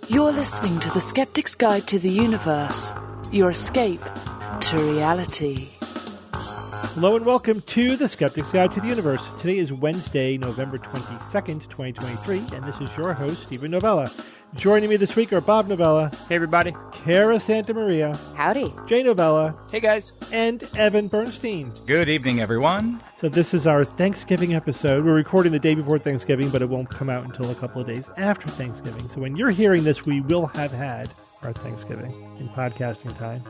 You're listening to the Skeptic's Guide to the Universe, your escape to reality. Hello and welcome to the Skeptic's Guide to the Universe. Today is Wednesday, November 22nd, 2023, and this is your host, Stephen Novella. Joining me this week are Bob Novella. Hey, everybody. Cara Santa Maria. Howdy. Jay Novella. Hey, guys. And Evan Bernstein. Good evening, everyone. So this is our Thanksgiving episode. We're recording the day before Thanksgiving, but it won't come out until a couple of days after Thanksgiving. So when you're hearing this, we will have had our Thanksgiving in podcasting time.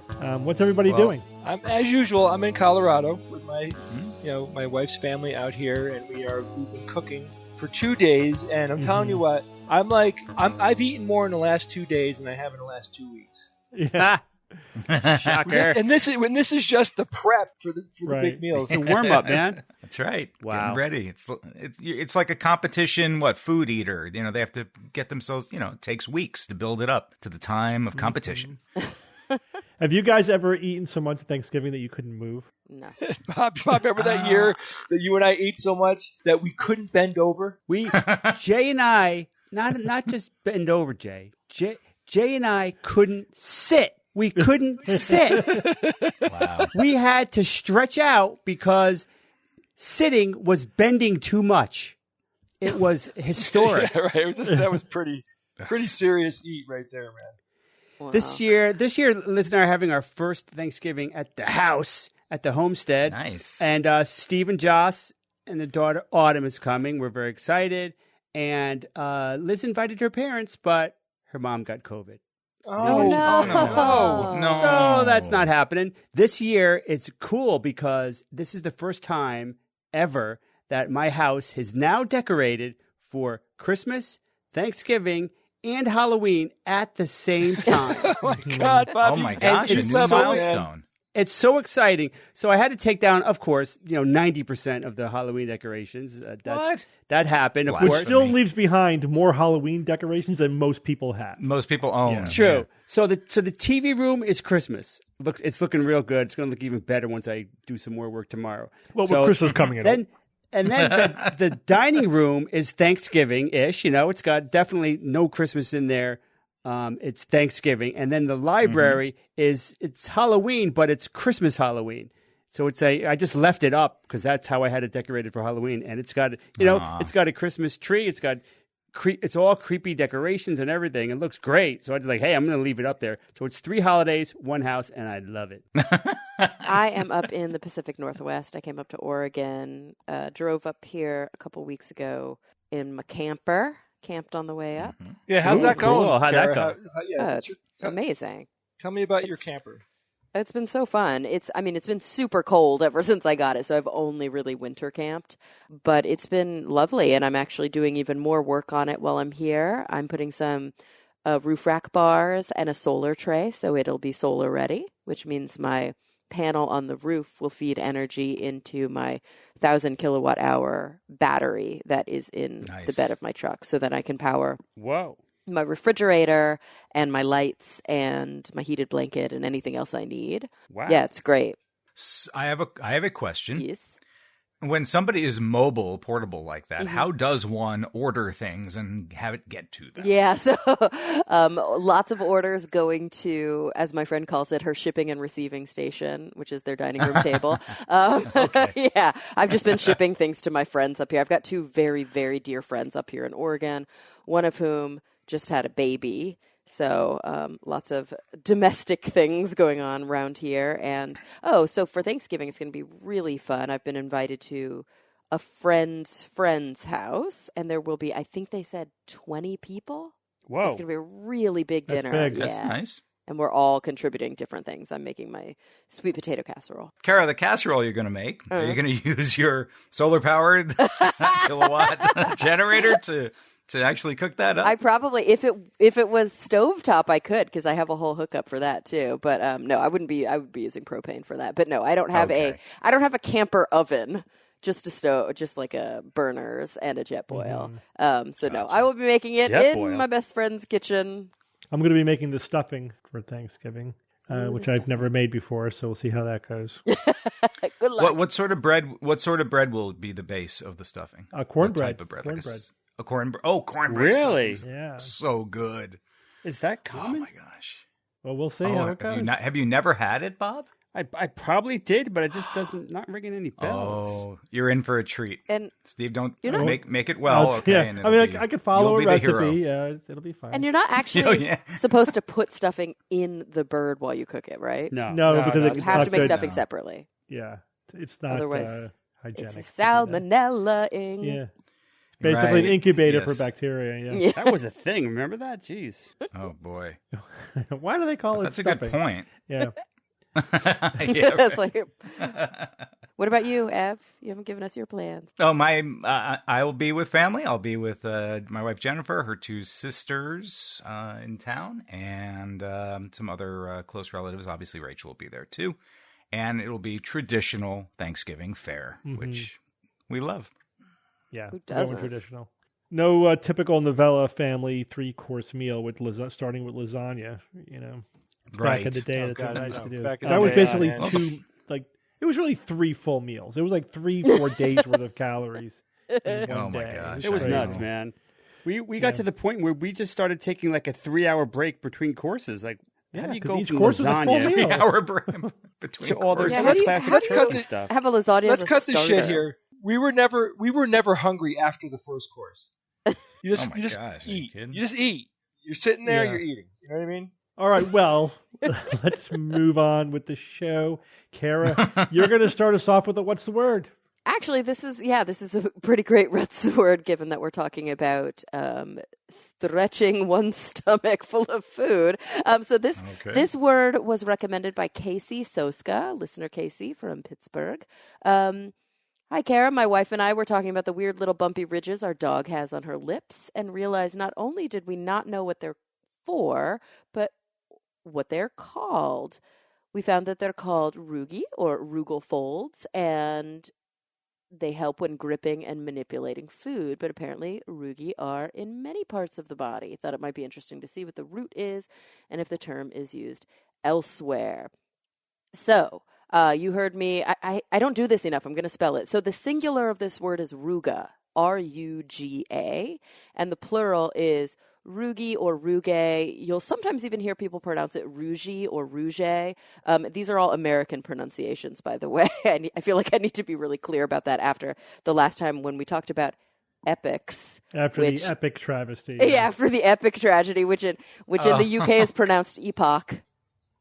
What's everybody doing? As usual, I'm in Colorado with my, my wife's family out here, and we've been cooking for 2 days. And I'm telling you what, I've eaten more in the last 2 days than I have in the last 2 weeks. Yeah. Shocker. And this is just the prep for the big meals. It's a warm up, man. That's right. Wow. Getting ready. It's like a competition. Food eater? They have to get themselves. It takes weeks to build it up to the time of competition. Have you guys ever eaten so much Thanksgiving that you couldn't move? No. Bob, remember that year that you and I ate so much that we couldn't bend over? Jay and I, not just bend over, Jay and I couldn't sit. We couldn't sit. Wow. We had to stretch out because sitting was bending too much. It was historic. Yeah, right. That was pretty serious eat right there, man. Wow. This year, Liz and I are having our first Thanksgiving at the house, at the homestead. Nice. And Steve and Joss and the daughter Autumn is coming. We're very excited. And Liz invited her parents, but her mom got COVID. Oh, no. So that's not happening. This year, it's cool because this is the first time ever that my house is now decorated for Christmas, Thanksgiving, and Halloween at the same time. Oh, my God, Bob. Oh, my gosh, a new milestone. It's so exciting. So I had to take down, of course, 90% of the Halloween decorations. What? That happened, of Blasphemy. course. Which still leaves behind more Halloween decorations than most people have. Most people own. Yeah. True. Yeah. So the TV room is Christmas. It's looking real good. It's going to look even better once I do some more work tomorrow. Well, with Christmas coming in. Then the dining room is Thanksgiving-ish. It's got definitely no Christmas in there. It's Thanksgiving. And then the library it's Halloween, but it's Christmas Halloween. So I just left it up because that's how I had it decorated for Halloween. And it's got, it's got a Christmas tree. It's got, it's all creepy decorations and everything. It looks great. So I was like, hey, I'm going to leave it up there. So it's 3 holidays, 1 house, and I love it. I am up in the Pacific Northwest. I came up to Oregon, drove up here a couple weeks ago in my camper. Camped on the way up. Mm-hmm. Yeah, how's that going? Cool. How'd that go? It's amazing. Tell me about your camper. It's been so fun. It's been super cold ever since I got it, so I've only really winter camped. But it's been lovely, and I'm actually doing even more work on it while I'm here. I'm putting some roof rack bars and a solar tray, so it'll be solar ready, which means my panel on the roof will feed energy into my 1,000 kilowatt hour battery that is in the bed of my truck so that I can power my refrigerator and my lights and my heated blanket and anything else I need. Wow. Yeah, it's great. I have a question. Yes. When somebody is portable like that, how does one order things and have it get to them? Yeah, so lots of orders going to, as my friend calls it, her shipping and receiving station, which is their dining room table. Yeah, I've just been shipping things to my friends up here. I've got 2 very, very dear friends up here in Oregon, one of whom just had a baby. So lots of domestic things going on around here. And, so for Thanksgiving, it's going to be really fun. I've been invited to a friend's house, and there will be, I think they said 20 people. Whoa. So it's going to be a really big dinner. Big. Yeah. That's nice. And we're all contributing different things. I'm making my sweet potato casserole. Cara, the casserole you're going to make, are you going to use your solar-powered kilowatt generator to actually cook that up? I probably, if it was stovetop, I could, because I have a whole hookup for that too. But no, I would be using propane for that. But no, I don't have a camper oven. Just a stove, just like a burners and a jet boil. No, I will be making it in my best friend's kitchen. I'm going to be making the stuffing for Thanksgiving, which I've never made before, so we'll see how that goes. Good luck. What sort of bread? What sort of bread will be the base of the stuffing? Cornbread. What type of bread? Cornbread. A cornbread Really? stuffing's Yeah. so good. Is that Oh common? my gosh. Well, we'll see how it goes. Have you never had it, Bob? I probably did, but it just not ringing any bells. Oh, you're in for a treat. And Steve, don't You're not- make it well. Okay, Yeah. and I mean, it'll be- I could follow you'll a be the hero. recipe. It'll be fine. And you're not actually yeah. supposed to put stuffing in the bird while you cook it, right? No. no, No, because no, it's You have not to make good. stuffing No. separately. Yeah, it's not Otherwise, hygienic. It's a salmonella-ing. Yeah, it's basically an Right. incubator for Yes. bacteria. Yeah. Yeah. That was a thing. Remember that? Jeez. Oh boy, Why do they call it that's a stuffing? good point. Yeah. Yeah, It's like, what about you, Ev? You haven't given us your plans. Oh, I will be with family. I'll be with my wife Jennifer, her two sisters in town, and some other close relatives. Obviously, Rachel will be there too, and it'll be traditional Thanksgiving fare, which we love. Yeah, Who going doesn't? traditional. No typical novella family 3-course meal with starting with lasagna. You know, Right. back in the day, Oh, that's God, what I no. used to do. Back in That the was day, basically man. it was really 3 full meals. It was like 3-4 days worth of calories. In one Oh, my day. gosh. It was crazy. nuts, man. We got to the point where we just started taking like a 3-hour break between courses. Like, how do you 'cause go each from course is a full lasagna meal. 3-hour break between to all their courses. Yeah, how do you- classic let's cut turkey the- stuff? Have a lasagna Let's as a cut the shit starter. here. We were never hungry after the first course. You just Oh my you just gosh, are you eat. kidding? You just eat. You're sitting there. Yeah. You're eating. You know what I mean? All right, well, let's move on with the show. Kara, you're going to start us off with what's the word? Actually, this is a pretty great what's the word, given that we're talking about stretching one's stomach full of food. So this word was recommended by Casey Soska, listener Casey from Pittsburgh. Hi, Kara. My wife and I were talking about the weird little bumpy ridges our dog has on her lips and realized not only did we not know what they're for, but what they're called. We found that they're called rugae or rugal folds, and they help when gripping and manipulating food, but apparently rugae are in many parts of the body. Thought it might be interesting to see what the root is and if the term is used elsewhere. So, you heard me. I don't do this enough. I'm going to spell it. So the singular of this word is ruga, R-U-G-A, and the plural is rugae or rugae. You'll sometimes even hear people pronounce it rugae or rugae. These are all American pronunciations, by the way. I feel like I need to be really clear about that after the last time when we talked about epics. After the epic travesty. Yeah, after the epic tragedy, which in the UK is pronounced epoch.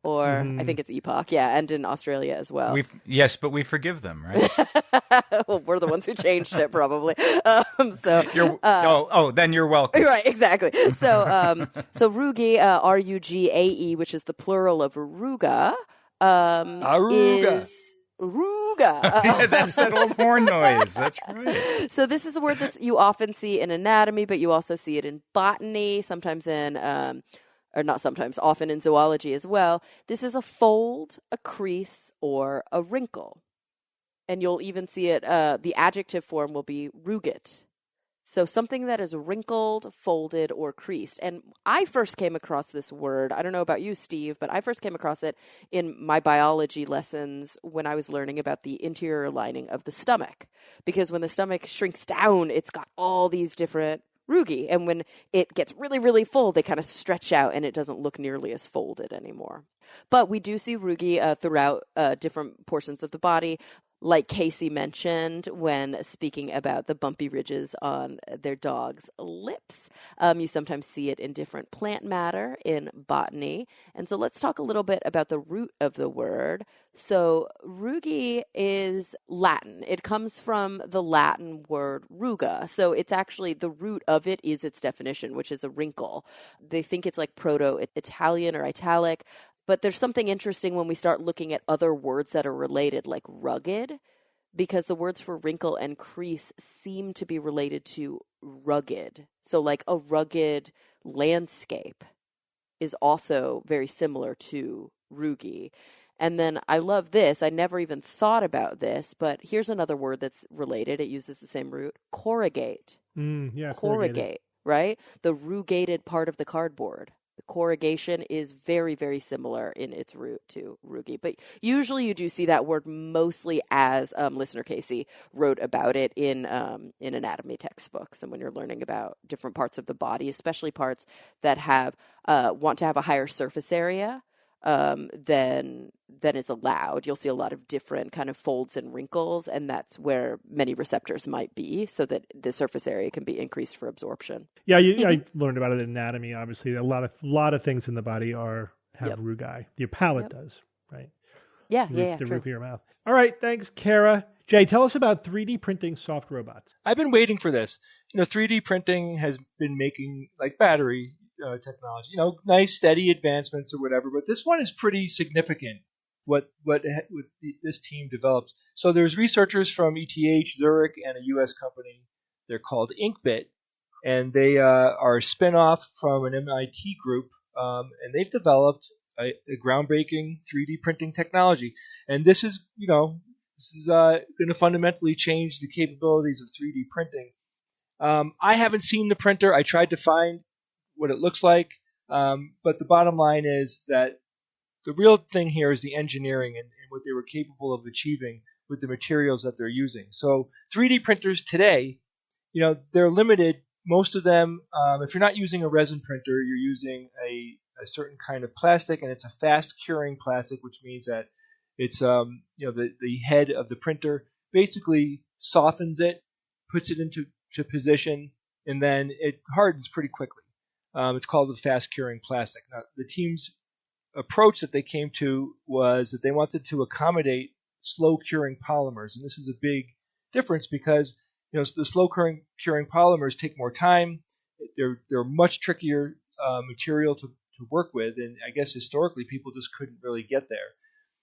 Or I think it's epoch, yeah, and in Australia as well. Yes, but we forgive them, right? Well, we're the ones who changed it, probably. Then you're welcome. Right, exactly. So rugae, R-U-G-A-E, which is the plural of ruga, Aruga. is ruga. Yeah, that's that old horn noise. That's right. So this is a word that you often see in anatomy, but you also see it in botany, sometimes or not sometimes, often in zoology as well. This is a fold, a crease, or a wrinkle. And you'll even see it, the adjective form will be rugate. So something that is wrinkled, folded, or creased. And I first came across this word, I don't know about you, Steve, but I first came across it in my biology lessons when I was learning about the interior lining of the stomach. Because when the stomach shrinks down, it's got all these different rugae. And when it gets really, really full, they kind of stretch out and it doesn't look nearly as folded anymore. But we do see rugae throughout different portions of the body. Like Casey mentioned when speaking about the bumpy ridges on their dog's lips. You sometimes see it in different plant matter in botany. And so let's talk a little bit about the root of the word. So rugae is Latin. It comes from the Latin word ruga. So it's actually, the root of it is its definition, which is a wrinkle. They think it's like Proto-Italian or Italic. But there's something interesting when we start looking at other words that are related, like rugged, because the words for wrinkle and crease seem to be related to rugged. So like a rugged landscape is also very similar to rugae. And then I love this. I never even thought about this, but here's another word that's related. It uses the same root, corrugate. Yeah, Corrugate, right? The rugated part of the cardboard. Corrugation is very, very similar in its root to rugae. But usually you do see that word mostly as listener Casey wrote about it in anatomy textbooks. And when you're learning about different parts of the body, especially parts that have want to have a higher surface area, than is allowed. You'll see a lot of different kind of folds and wrinkles, and that's where many receptors might be, so that the surface area can be increased for absorption. Yeah, I learned about it in anatomy. Obviously, a lot of things in the body have rugae. Your palate does, right? Yeah, the true. roof of your mouth. All right, thanks, Kara. Jay, tell us about 3D printing soft robots. I've been waiting for this. 3D printing has been making like battery technology, nice steady advancements or whatever, but this one is pretty significant. What this team developed. So there's researchers from ETH, Zurich, and a U.S. company. They're called Inkbit, and they are a spin-off from an MIT group, and they've developed a groundbreaking 3D printing technology. And this is going to fundamentally change the capabilities of 3D printing. I haven't seen the printer. I tried to find what it looks like, but the bottom line is that the real thing here is the engineering and what they were capable of achieving with the materials that they're using. So 3D printers today, they're limited. Most of them, if you're not using a resin printer, you're using a certain kind of plastic, and it's a fast curing plastic, which means that it's the head of the printer basically softens it, puts it into position, and then it hardens pretty quickly. It's called the fast curing plastic. Now, the team's approach that they came to was that they wanted to accommodate slow curing polymers, and this is a big difference because the slow curing polymers take more time. They're much trickier material to work with, and I guess historically people just couldn't really get there.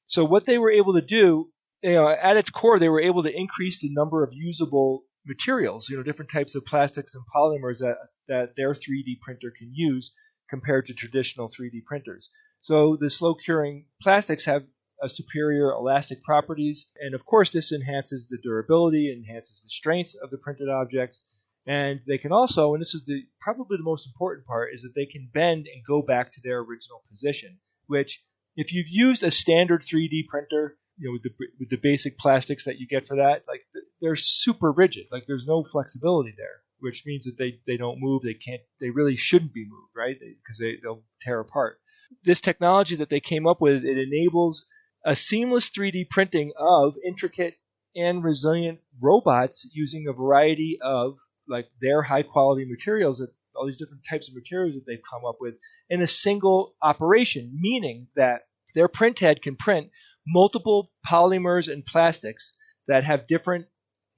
So what they were able to do, at its core, they were able to increase the number of usable materials, different types of plastics and polymers that their 3D printer can use compared to traditional 3D printers. So the slow curing plastics have superior elastic properties, and of course this enhances the durability, enhances the strength of the printed objects, and they can also, and this is probably the most important part, is that they can bend and go back to their original position, which if you've used a standard 3D printer, with the basic plastics that you get for that, like they're super rigid. Like there's no flexibility there, which means that they don't move. They really shouldn't be moved, right? Because they'll tear apart. This technology that they came up with, it enables a seamless 3D printing of intricate and resilient robots using a variety of like their high quality materials, that all these different types of materials that they've come up with in a single operation, meaning that their print head can print multiple polymers and plastics that have different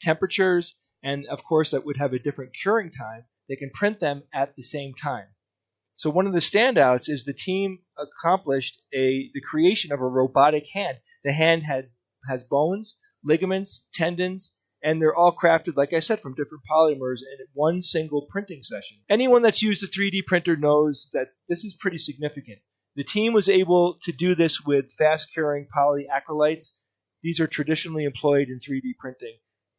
temperatures and, of course, that would have a different curing time. They can print them at the same time. So one of the standouts is the team accomplished the creation of a robotic hand. The hand has bones, ligaments, tendons, and they're all crafted, like I said, from different polymers in one single printing session. Anyone that's used a 3D printer knows that this is pretty significant. The team was able to do this with fast-curing polyacrylites. These are traditionally employed in 3D printing.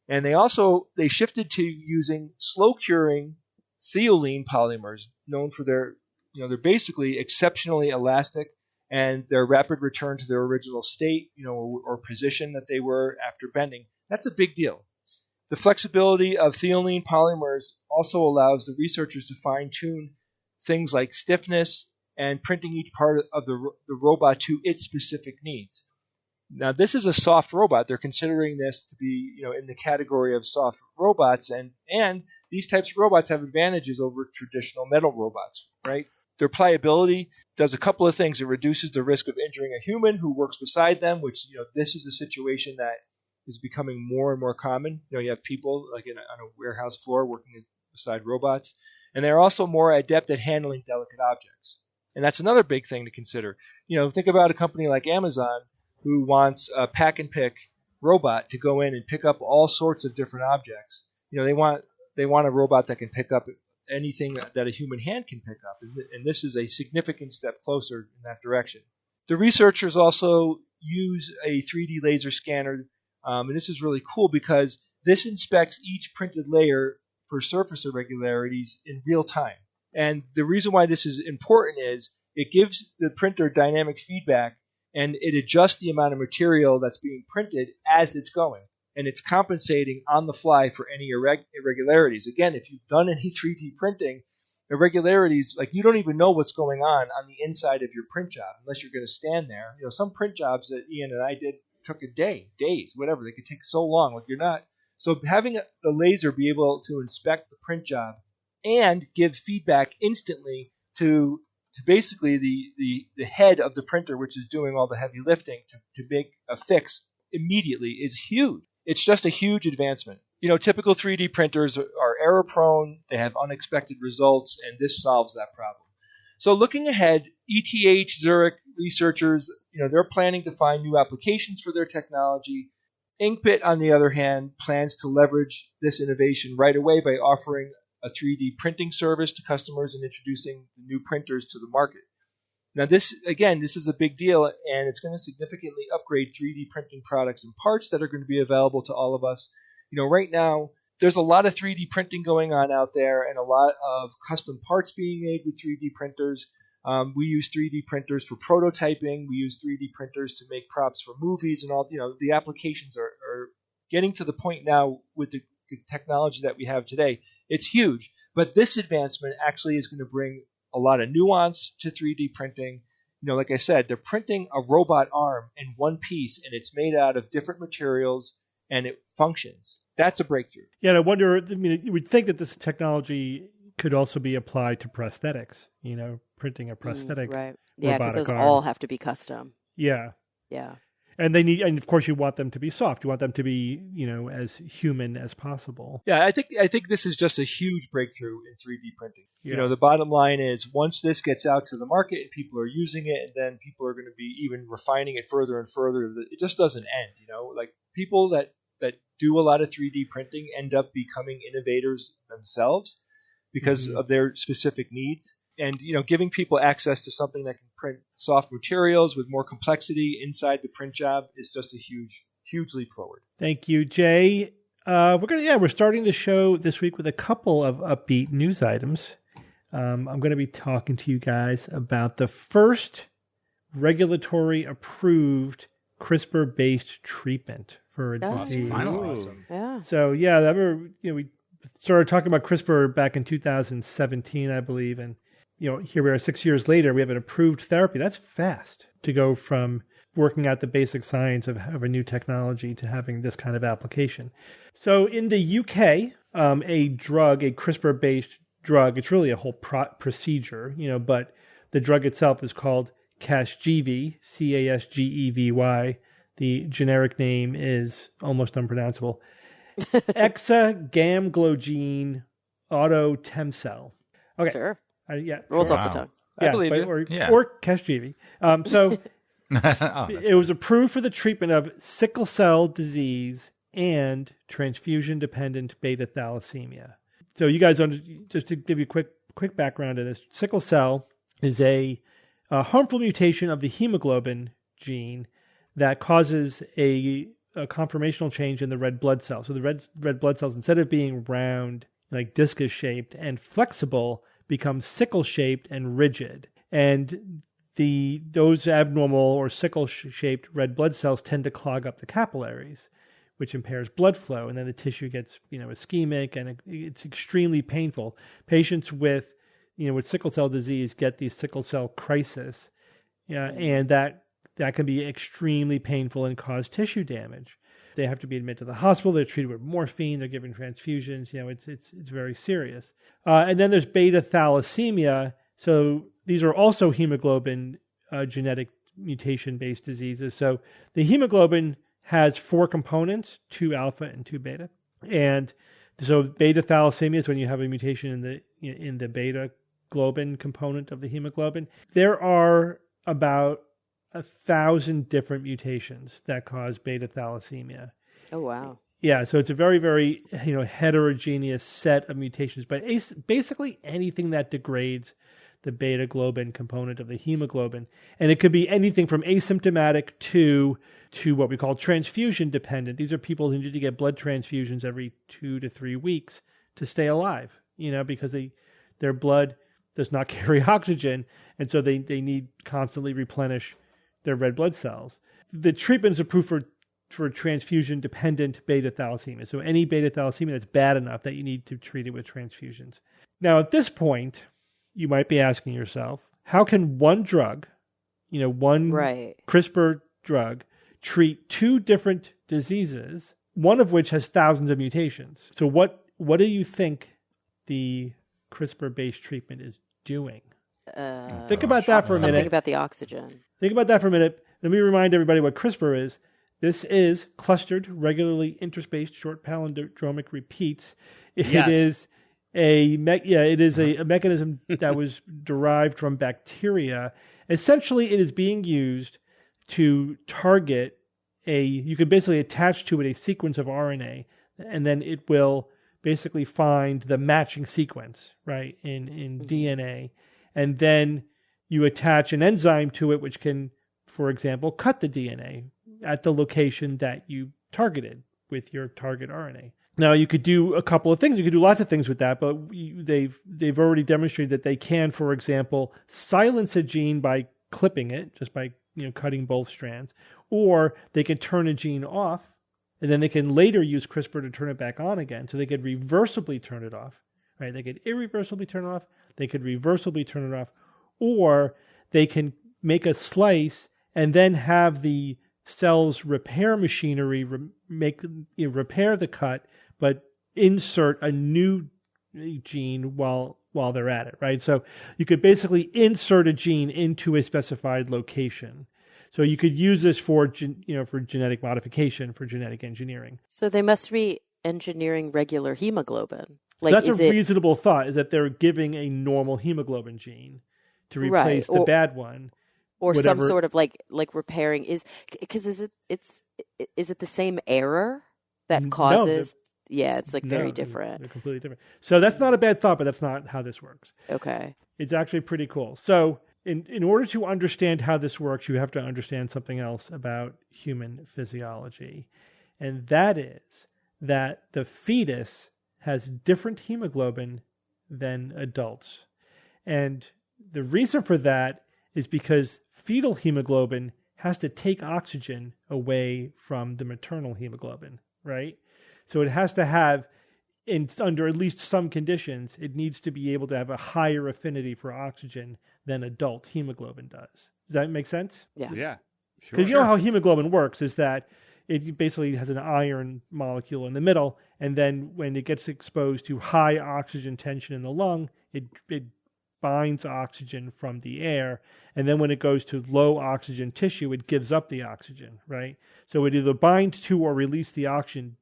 And they shifted to using slow-curing thiolene polymers, known for they're basically exceptionally elastic and their rapid return to their original state, or position that they were after bending. That's a big deal. The flexibility of thiolene polymers also allows the researchers to fine-tune things like stiffness and printing each part of the robot to its specific needs. Now, this is a soft robot. They're considering this to be, in the category of soft robots, and these types of robots have advantages over traditional metal robots, right? Their pliability does a couple of things. It reduces the risk of injuring a human who works beside them, which, this is a situation that is becoming more and more common. You have people like on a warehouse floor working beside robots, and they're also more adept at handling delicate objects. And that's another big thing to consider. Think about a company like Amazon who wants a pack and pick robot to go in and pick up all sorts of different objects. They want a robot that can pick up anything that a human hand can pick up, and this is a significant step closer in that direction. The researchers also use a 3D laser scanner, and this is really cool because this inspects each printed layer for surface irregularities in real time. And the reason why this is important is it gives the printer dynamic feedback, and it adjusts the amount of material that's being printed as it's going. And it's compensating on the fly for any irregularities. Again, if you've done any 3D printing, irregularities, like you don't even know what's going on the inside of your print job unless you're going to stand there. Some print jobs that Ian and I did took a day, days, whatever. They could take so long. Like you're not. So having the laser be able to inspect the print job and give feedback instantly to basically the head of the printer, which is doing all the heavy lifting to make a fix immediately, is huge. It's just a huge advancement. Typical 3D printers are error prone. They have unexpected results, and this solves that problem. So looking ahead, ETH Zurich researchers, they're planning to find new applications for their technology. Inkbit, on the other hand, plans to leverage this innovation right away by offering a 3D printing service to customers and introducing new printers to the market. Now, this is a big deal, and it's going to significantly upgrade 3D printing products and parts that are going to be available to all of us. Right now, there's a lot of 3D printing going on out there and a lot of custom parts being made with 3D printers. We use 3D printers for prototyping. We use 3D printers to make props for movies and all. The applications are getting to the point now with the technology that we have today. It's huge, but this advancement actually is going to bring a lot of nuance to 3D printing. Like I said, they're printing a robot arm in one piece, and it's made out of different materials, and it functions. That's a breakthrough. Yeah, and I wonder, you would think that this technology could also be applied to prosthetics, printing a prosthetic. Right. Yeah, because those arm. all have to be custom. Yeah. Yeah. And of course you want them to be soft. You want them to be, as human as possible. Yeah, I think this is just a huge breakthrough in 3D printing. Yeah. The bottom line is once this gets out to the market and people are using it, and then people are going to be even refining it further and further, it just doesn't end, Like people that do a lot of 3D printing end up becoming innovators themselves because of their specific needs. And, giving people access to something that can print soft materials with more complexity inside the print job is just a huge, huge leap forward. Thank you, Jay. We're starting the show this week with a couple of upbeat news items. I'm going to be talking to you guys about the first regulatory approved CRISPR-based treatment for a disease. Awesome. Yeah. So, I remember, we started talking about CRISPR back in 2017, I believe, and here we are 6 years later, we have an approved therapy. That's fast to go from working out the basic science of a new technology to having this kind of application. So in the UK, a CRISPR-based drug, it's really a whole procedure, but the drug itself is called Casgevy, Casgevy. The generic name is almost unpronounceable. Hexagamglogene autotemcel. Okay. Sure. Yeah. Rolls off the tongue. I believe you. Or Casgevy. It was approved for the treatment of sickle cell disease and transfusion-dependent beta thalassemia. So you guys, just to give you a quick background on this, sickle cell is a harmful mutation of the hemoglobin gene that causes a conformational change in the red blood cell. So the red blood cells, instead of being round, like discus-shaped and flexible, become sickle-shaped and rigid. And those abnormal or sickle-shaped red blood cells tend to clog up the capillaries, which impairs blood flow, and then the tissue gets, ischemic, and it's extremely painful. Patients with sickle cell disease get the sickle cell crisis, and that can be extremely painful and cause tissue damage. They have to be admitted to the hospital. They're treated with morphine. They're given transfusions. It's very serious. And then there's beta thalassemia. So these are also hemoglobin genetic mutation-based diseases. So the hemoglobin has 4 components, 2 alpha and 2 beta. And so beta thalassemia is when you have a mutation in the beta globin component of the hemoglobin. There are about 1,000 different mutations that cause beta thalassemia. Oh, wow. Yeah, so it's a very, very heterogeneous set of mutations, but basically anything that degrades the beta globin component of the hemoglobin. And it could be anything from asymptomatic to what we call transfusion dependent. These are people who need to get blood transfusions every 2 to 3 weeks to stay alive, because their blood does not carry oxygen, and so they need constantly replenish their red blood cells. The treatment is approved for transfusion-dependent beta thalassemia. So any beta thalassemia that's bad enough that you need to treat it with transfusions. Now, at this point, you might be asking yourself, how can one drug, one CRISPR drug, treat two different diseases, one of which has thousands of mutations? So what do you think the CRISPR-based treatment is doing? Think about that for a minute. Something about the oxygen. Think about that for a minute. Let me remind everybody what CRISPR is. This is clustered, regularly interspaced short palindromic repeats. It is a mechanism that was derived from bacteria. Essentially, it is being used to target you can basically attach to it a sequence of RNA, and then it will basically find the matching sequence, right, in DNA. And then you attach an enzyme to it, which can, for example, cut the DNA at the location that you targeted with your target RNA. Now, you could do a couple of things. You could do lots of things with that, but they've already demonstrated that they can, for example, silence a gene by clipping it, just by cutting both strands, or they can turn a gene off, and then they can later use CRISPR to turn it back on again. So they could reversibly turn it off, right? They could irreversibly turn it off. They could reversibly turn it off, or they can make a slice and then have the cell's repair machinery repair the cut, but insert a new gene while they're at it, right? So you could basically insert a gene into a specified location. So you could use this for genetic modification, for genetic engineering. So they must be engineering regular hemoglobin. So that's a reasonable thought, is that they're giving a normal hemoglobin gene to replace the bad one. Or whatever. Some sort of like repairing is it the same error that causes? It's very different. They're completely different. So that's not a bad thought, but that's not how this works. Okay. It's actually pretty cool. So in order to understand how this works, you have to understand something else about human physiology. And that is that the fetus has different hemoglobin than adults. And the reason for that is because fetal hemoglobin has to take oxygen away from the maternal hemoglobin, right? So it has to have, under at least some conditions, it needs to be able to have a higher affinity for oxygen than adult hemoglobin does. Does that make sense? Yeah. Yeah. Sure. Because you know how hemoglobin works is that it basically has an iron molecule in the middle, and then when it gets exposed to high oxygen tension in the lung, it binds oxygen from the air, and then when it goes to low oxygen tissue, it gives up the oxygen, right? So it either binds to or release the oxygen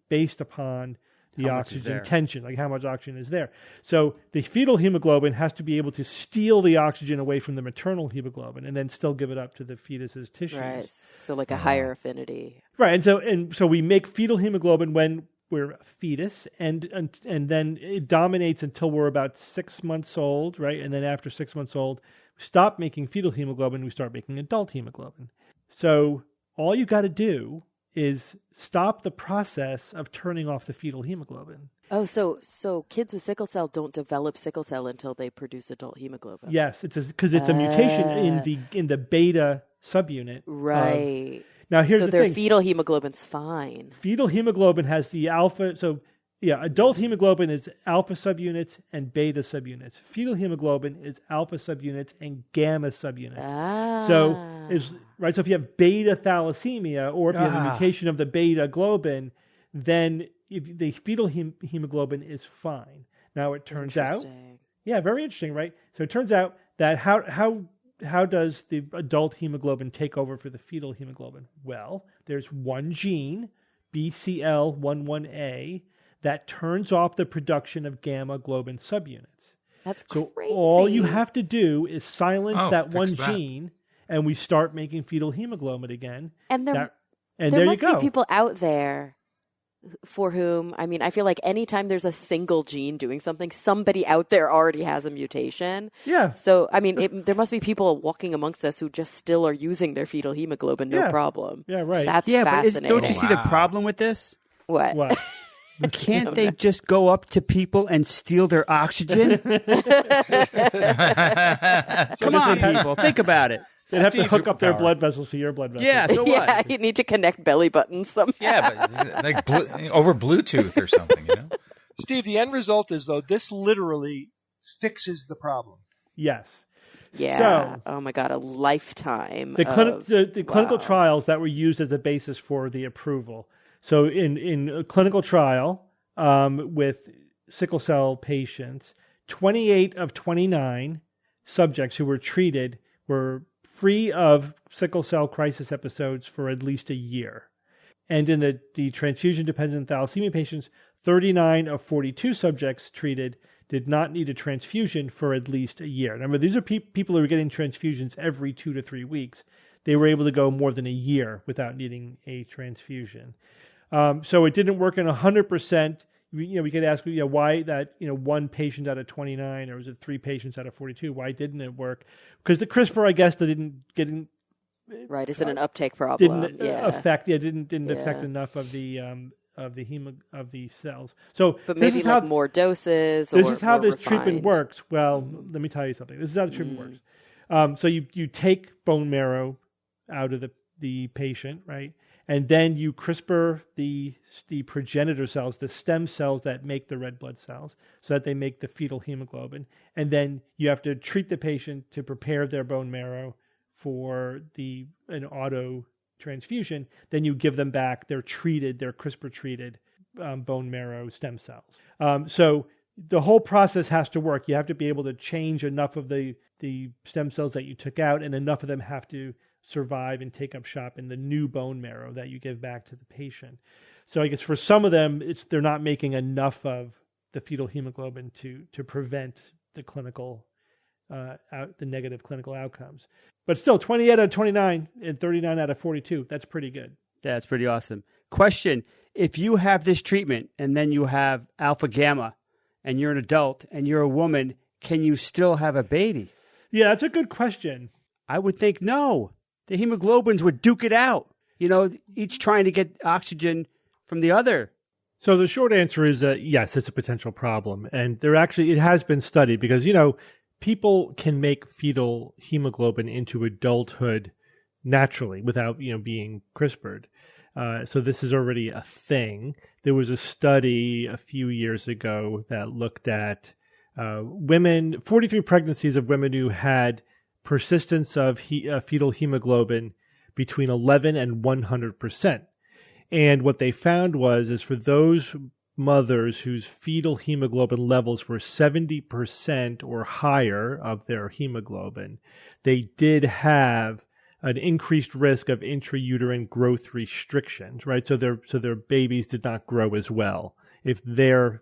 based upon the oxygen tension, like how much oxygen is there. So the fetal hemoglobin has to be able to steal the oxygen away from the maternal hemoglobin and then still give it up to the fetus's tissues. Right. So like a higher affinity. Right. And so we make fetal hemoglobin when we're a fetus, and then it dominates until we're about 6 months old, right? And then after 6 months old, we stop making fetal hemoglobin, we start making adult hemoglobin. So all you got to do is stop the process of turning off the fetal hemoglobin. Oh, so kids with sickle cell don't develop sickle cell until they produce adult hemoglobin. Yes, because it's a mutation in the beta subunit. Right. Now here's the thing. So their fetal hemoglobin's fine. Fetal hemoglobin has the alpha. So yeah, adult hemoglobin is alpha subunits and beta subunits. Fetal hemoglobin is alpha subunits and gamma subunits. So if you have beta thalassemia, or if you have a mutation of the beta globin, then the fetal hemoglobin is fine. Now it turns out, very interesting, right? So it turns out that how does the adult hemoglobin take over for the fetal hemoglobin? Well, there's one gene, BCL11A, that turns off the production of gamma globin subunits. That's so crazy. All you have to do is silence that one gene, and we start making fetal hemoglobin again. And there must be people out there for whom, I feel like anytime there's a single gene doing something, somebody out there already has a mutation. Yeah. So, there must be people walking amongst us who just still are using their fetal hemoglobin, no problem. Yeah, right. That's fascinating. But don't you see the problem with this? What? Can't they just go up to people and steal their oxygen? Come on, people. Think about it. They'd have to Steve's hook up their superpower. blood vessels to your blood vessels. Yeah, so what? Yeah, you need to connect belly buttons somehow. Yeah, but like over Bluetooth or something, you know? Steve, the end result is, though, this literally fixes the problem. Yes. Yeah. So, Oh my God, a lifetime. the clinical trials that were used as a basis for the approval. So in a clinical trial with sickle cell patients, 28 of 29 subjects who were treated were free of sickle cell crisis episodes for at least a year. And in the transfusion-dependent thalassemia patients, 39 of 42 subjects treated did not need a transfusion for at least a year. Remember, these are people who are getting transfusions every 2 to 3 weeks. They were able to go more than a year without needing a transfusion. So it didn't work in 100%. We could ask, why that, one patient out of 29, or was it 3 patients out of 42? Why didn't it work? Because the CRISPR, I guess, didn't Right, is it an uptake problem? didn't affect enough of the cells. So, But maybe this is more doses. This or is how more this treatment refined. works. Well, let me tell you something. This is how the treatment works. So you take bone marrow out of the patient, right? And then you CRISPR the progenitor cells, the stem cells that make the red blood cells, so that they make the fetal hemoglobin. And then you have to treat the patient to prepare their bone marrow for an auto transfusion. Then you give them back their CRISPR-treated bone marrow stem cells. So the whole process has to work. You have to be able to change enough of the stem cells that you took out, and enough of them have to survive and take up shop in the new bone marrow that you give back to the patient. So I guess for some of them, they're not making enough of the fetal hemoglobin to prevent the the negative clinical outcomes. But still, 28 out of 29 and 39 out of 42, that's pretty good. That's pretty awesome. Question, if you have this treatment and then you have alpha gamma and you're an adult and you're a woman, can you still have a baby? Yeah, that's a good question. I would think no. The hemoglobins would duke it out, each trying to get oxygen from the other. So the short answer is yes, it's a potential problem. And it has been studied because, people can make fetal hemoglobin into adulthood naturally without, being CRISPR'd. So this is already a thing. There was a study a few years ago that looked at 43 pregnancies of women who had persistence of fetal hemoglobin between 11 and 100%. And what they found is for those mothers whose fetal hemoglobin levels were 70% or higher of their hemoglobin, they did have an increased risk of intrauterine growth restrictions, right? So their babies did not grow as well if their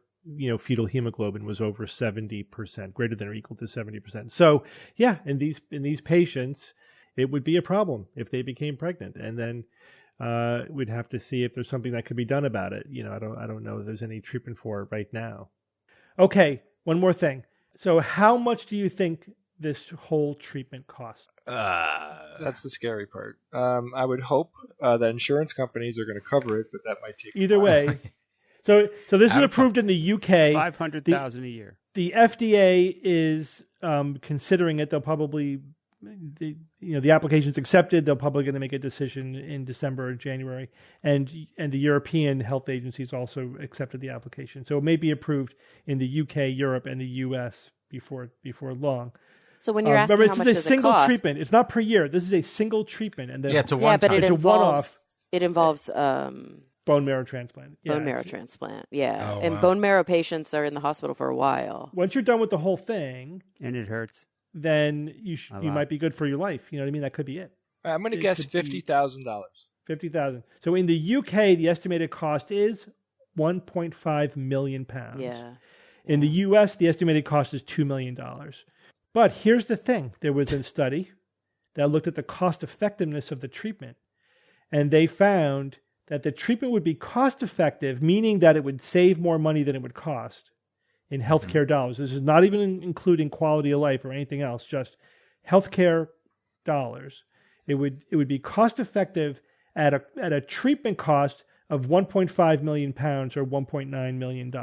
fetal hemoglobin was over 70%, greater than or equal to 70%. So yeah, in these patients, it would be a problem if they became pregnant, and then we'd have to see if there's something that could be done about it. I don't know if there's any treatment for it right now. Okay, one more thing. So how much do you think this whole treatment costs? That's the scary part. I would hope that insurance companies are going to cover it, but that might take either way. So this is approved in the UK. $500,000 a year. The FDA is considering it. They'll probably the application's accepted. They're probably going to make a decision in December or January, and the European health agencies also accepted the application. So it may be approved in the UK, Europe, and the US before long. So when you're asking how much does it cost? It's a single treatment. It's not per year. This is a single treatment, and it's a one-time. But it's a one-off. It involves bone marrow transplant. Yeah, bone marrow transplant. Yeah, Oh, and wow. bone marrow patients are in the hospital for a while. Once you're done with the whole thing, And it hurts. then you lot. might be good for your life. You know what I mean? That could be it. I'm going to It guess could be- $50,000. $50,000. So in the UK, the estimated cost is £1.5 million. Yeah. In the US, the estimated cost is $2 million. But here's the thing. There was a study that looked at the cost effectiveness of the treatment, and they found that the treatment would be cost effective, meaning that it would save more money than it would cost in healthcare dollars. This is not even including quality of life or anything else, just healthcare dollars. It would be cost effective at a treatment cost of 1.5 million pounds or $1.9 million.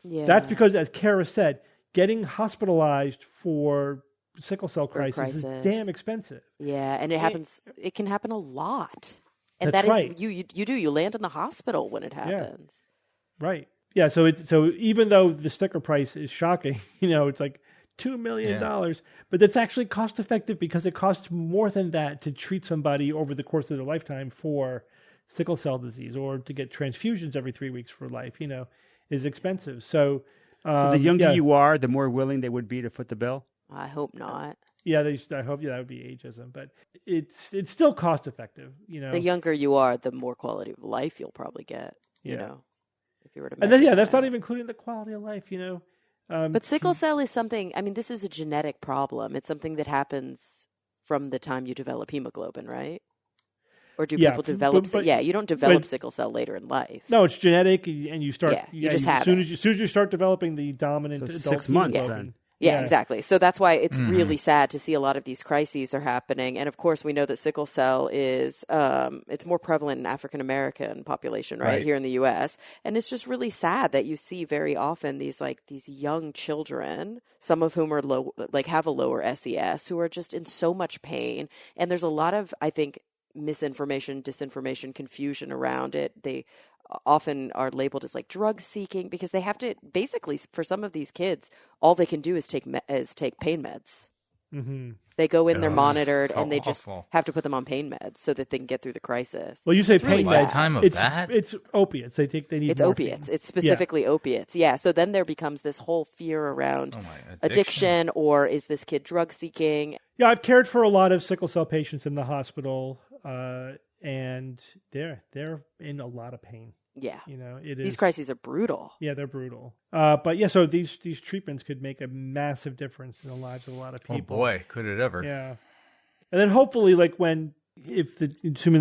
Yeah. That's because, as Kara said, getting hospitalized for sickle cell crisis is damn expensive. Yeah, and it can happen a lot. And That's right. You land in the hospital when it happens. Yeah. Right. Yeah, so even though the sticker price is shocking, it's like $2 million, but it's actually cost effective because it costs more than that to treat somebody over the course of their lifetime for sickle cell disease, or to get transfusions every 3 weeks for life, is expensive. So the younger you are, the more willing they would be to foot the bill? I hope not. Yeah, I hope that would be ageism, but it's still cost effective. The younger you are, the more quality of life you'll probably get. If you were to. And then that's not even including the quality of life. But sickle cell is something. I mean, this is a genetic problem. It's something that happens from the time you develop hemoglobin, right? Or do people develop? You don't develop sickle cell later in life. No, it's genetic, and you start. You just have as soon as you start developing the dominant adult 6 months hemoglobin. then. Yeah, exactly. So that's why it's really sad to see a lot of these crises are happening. And of course, we know that sickle cell is it's more prevalent in African American population, right, here in the U.S. And it's just really sad that you see very often these young children, some of whom are have a lower SES, who are just in so much pain. And there's a lot of, I think, misinformation, disinformation, confusion around it. They often are labeled as like drug seeking because they have to basically, for some of these kids, all they can do is take pain meds. Mm-hmm. They go in, they're monitored, and they just have to put them on pain meds so that they can get through the crisis. Well, you say pain meds. Time of that? It's opiates. They need. It's morphine. opiates. It's specifically opiates. Yeah. So then there becomes this whole fear around addiction, or is this kid drug seeking? Yeah, I've cared for a lot of sickle cell patients in the hospital, and they're in a lot of pain. Yeah. it is. These crises are brutal. Yeah, they're brutal. But so these treatments could make a massive difference in the lives of a lot of people. Oh boy, could it ever? Yeah. And then hopefully, assuming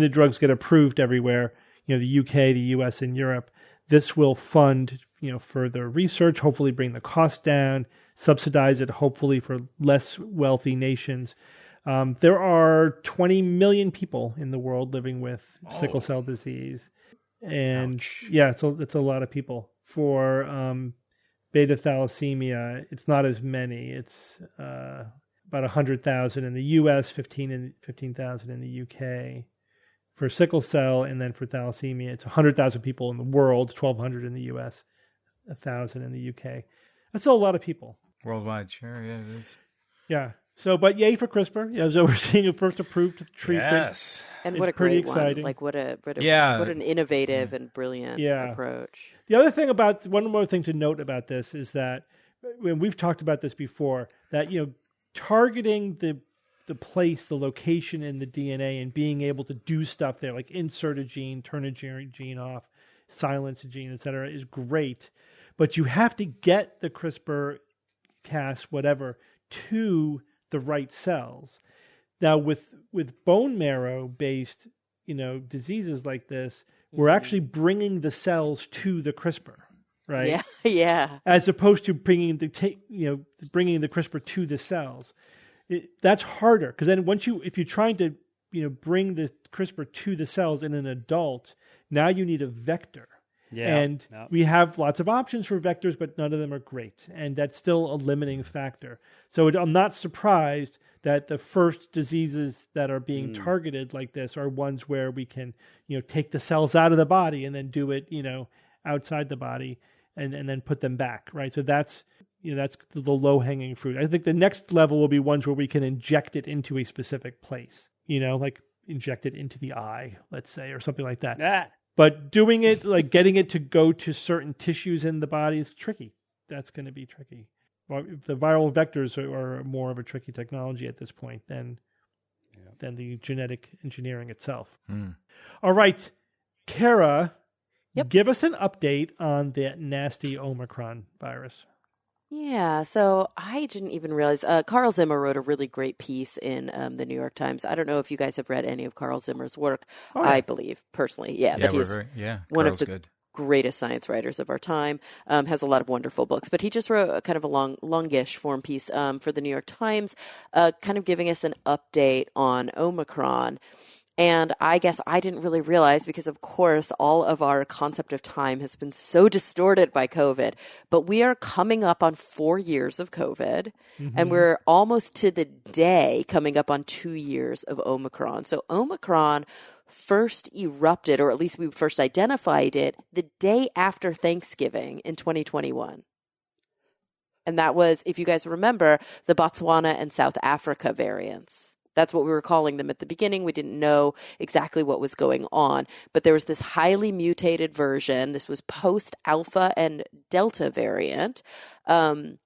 the drugs get approved everywhere, the UK, the US, and Europe, this will fund, further research, hopefully bring the cost down, subsidize it, hopefully for less wealthy nations. There are 20 million people in the world living with sickle cell disease. And it's a lot of people. For beta thalassemia, it's not as many. It's about 100,000 in the U.S., 15,000 in the UK. For sickle cell, and then for thalassemia, it's 100,000 people in the world, 1,200 in the U.S., 1,000 in the UK. That's a lot of people. Worldwide, sure, yeah, it is. Yeah. So, but yay for CRISPR. So we're seeing a first approved treatment. Yes. And it's what a pretty great exciting. one. Like what an innovative and brilliant approach. The other thing one more thing to note about this is that when we've talked about this before, that, targeting the place, the location in the DNA and being able to do stuff there, like insert a gene, turn a gene off, silence a gene, et cetera, is great. But you have to get the CRISPR-Cas, whatever, to the right cells. Now, with bone marrow based, diseases like this, we're actually bringing the cells to the CRISPR, right? Yeah, yeah. As opposed to bringing the CRISPR to the cells. That's harder because then if you're trying to bring the CRISPR to the cells in an adult, now you need a vector. Yeah, and we have lots of options for vectors, but none of them are great. And that's still a limiting factor. So I'm not surprised that the first diseases that are being targeted like this are ones where we can, take the cells out of the body and then do it, outside the body and then put them back, right? So that's the low-hanging fruit. I think the next level will be ones where we can inject it into a specific place, like inject it into the eye, let's say, or something like that. Ah. But doing it, like getting it to go to certain tissues in the body is tricky. That's going to be tricky. Well, the viral vectors are more of a tricky technology at this point than the genetic engineering itself. All right, Kara, give us an update on that nasty Omicron virus. Yeah, so I didn't even realize. Carl Zimmer wrote a really great piece in the New York Times. I don't know if you guys have read any of Carl Zimmer's work. Oh, yeah. I believe, personally, that he's one of the greatest science writers of our time, has a lot of wonderful books. But he just wrote a kind of a longish form piece for the New York Times, kind of giving us an update on Omicron. And I guess I didn't really realize because, of course, all of our concept of time has been so distorted by COVID. But we are coming up on 4 years of COVID, and we're almost to the day coming up on 2 years of Omicron. So Omicron first erupted, or at least we first identified it, the day after Thanksgiving in 2021. And that was, if you guys remember, the Botswana and South Africa variants. That's what we were calling them at the beginning. We didn't know exactly what was going on. But there was this highly mutated version. This was post-Alpha and Delta variant. And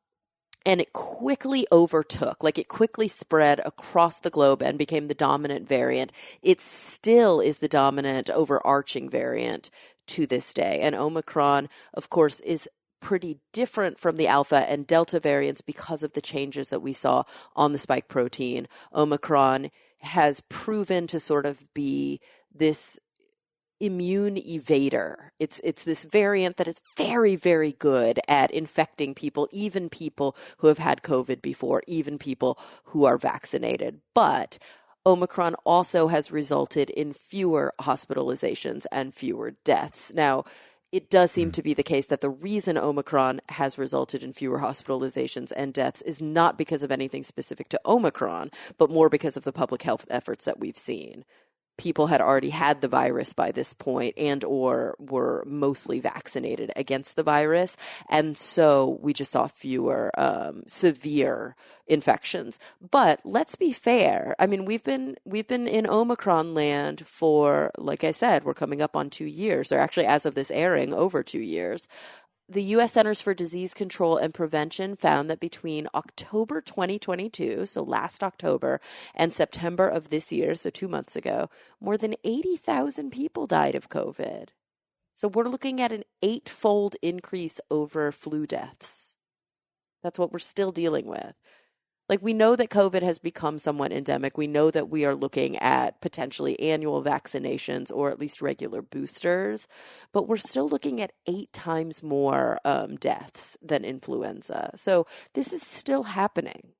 it quickly overtook, like it quickly spread across the globe and became the dominant variant. It still is the dominant overarching variant to this day. And Omicron, of course, is pretty different from the Alpha and Delta variants because of the changes that we saw on the spike protein. Omicron has proven to sort of be this immune evader. It's this variant that is very, very good at infecting people, even people who have had COVID before, even people who are vaccinated. But Omicron also has resulted in fewer hospitalizations and fewer deaths. Now, it does seem to be the case that the reason Omicron has resulted in fewer hospitalizations and deaths is not because of anything specific to Omicron, but more because of the public health efforts that we've seen. People had already had the virus by this point and or were mostly vaccinated against the virus. And so we just saw fewer severe infections. But let's be fair. I mean, we've been in Omicron land for, like I said, we're coming up on 2 years, or actually as of this airing, over 2 years. The U.S. Centers for Disease Control and Prevention found that between October 2022, so last October, and September of this year, so 2 months ago, more than 80,000 people died of COVID. So we're looking at an 8-fold increase over flu deaths. That's what we're still dealing with. Like, we know that COVID has become somewhat endemic. We know that we are looking at potentially annual vaccinations or at least regular boosters, but we're still looking at 8 times more deaths than influenza. So this is still happening.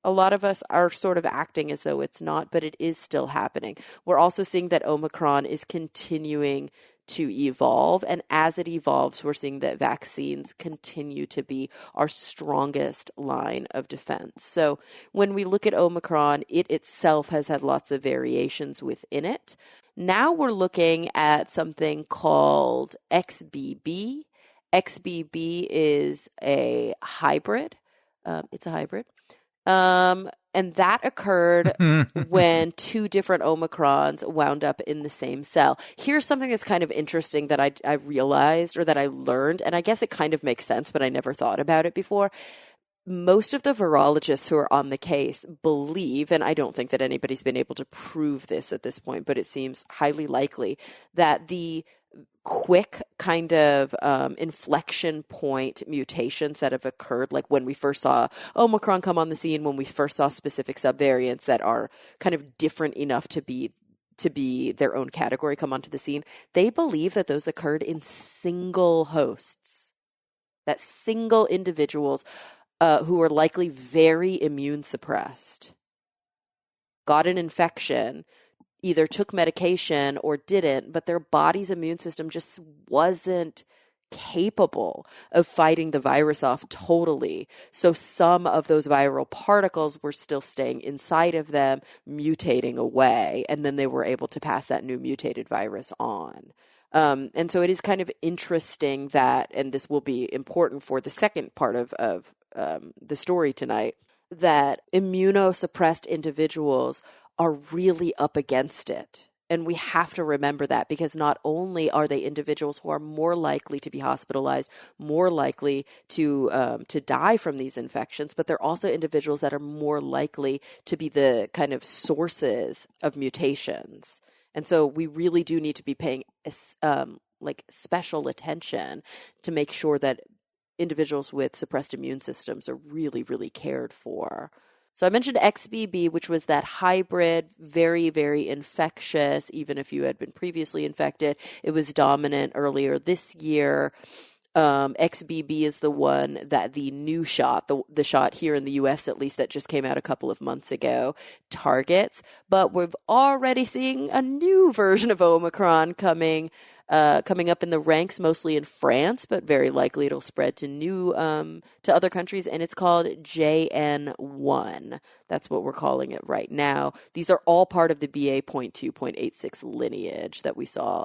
A lot of us are sort of acting as though it's not, but it is still happening. We're also seeing that Omicron is continuing to evolve. And as it evolves, we're seeing that vaccines continue to be our strongest line of defense. So when we look at Omicron, it itself has had lots of variations within it. Now we're looking at something called XBB. XBB is a hybrid. It's a hybrid. And that occurred when 2 different Omicrons wound up in the same cell. Here's something that's kind of interesting that I realized, or that I learned, and I guess it kind of makes sense, but I never thought about it before. Most of the virologists who are on the case believe, and I don't think that anybody's been able to prove this at this point, but it seems highly likely that the quick kind of inflection point mutations that have occurred, like when we first saw Omicron come on the scene, when we first saw specific subvariants that are kind of different enough to be their own category come onto the scene, they believe that those occurred in single hosts, that single individuals who were likely very immune suppressed got an infection, either took medication or didn't, but their body's immune system just wasn't capable of fighting the virus off totally. So some of those viral particles were still staying inside of them, mutating away, and then they were able to pass that new mutated virus on. And so it is kind of interesting that, and this will be important for the second part of the story tonight, that immunosuppressed individuals are really up against it. And we have to remember that, because not only are they individuals who are more likely to be hospitalized, more likely to die from these infections, but they're also individuals that are more likely to be the kind of sources of mutations. And so we really do need to be paying special attention to make sure that individuals with suppressed immune systems are really, really cared for. So I mentioned XBB, which was that hybrid, very, very infectious, even if you had been previously infected. It was dominant earlier this year. XBB is the one that the new shot, the shot here in the U.S. at least that just came out a couple of months ago, targets. But we're already seeing a new version of Omicron coming up in the ranks, mostly in France, but very likely it'll spread to other countries, and it's called JN1. That's what we're calling it right now. These are all part of the BA.2.86 lineage that we saw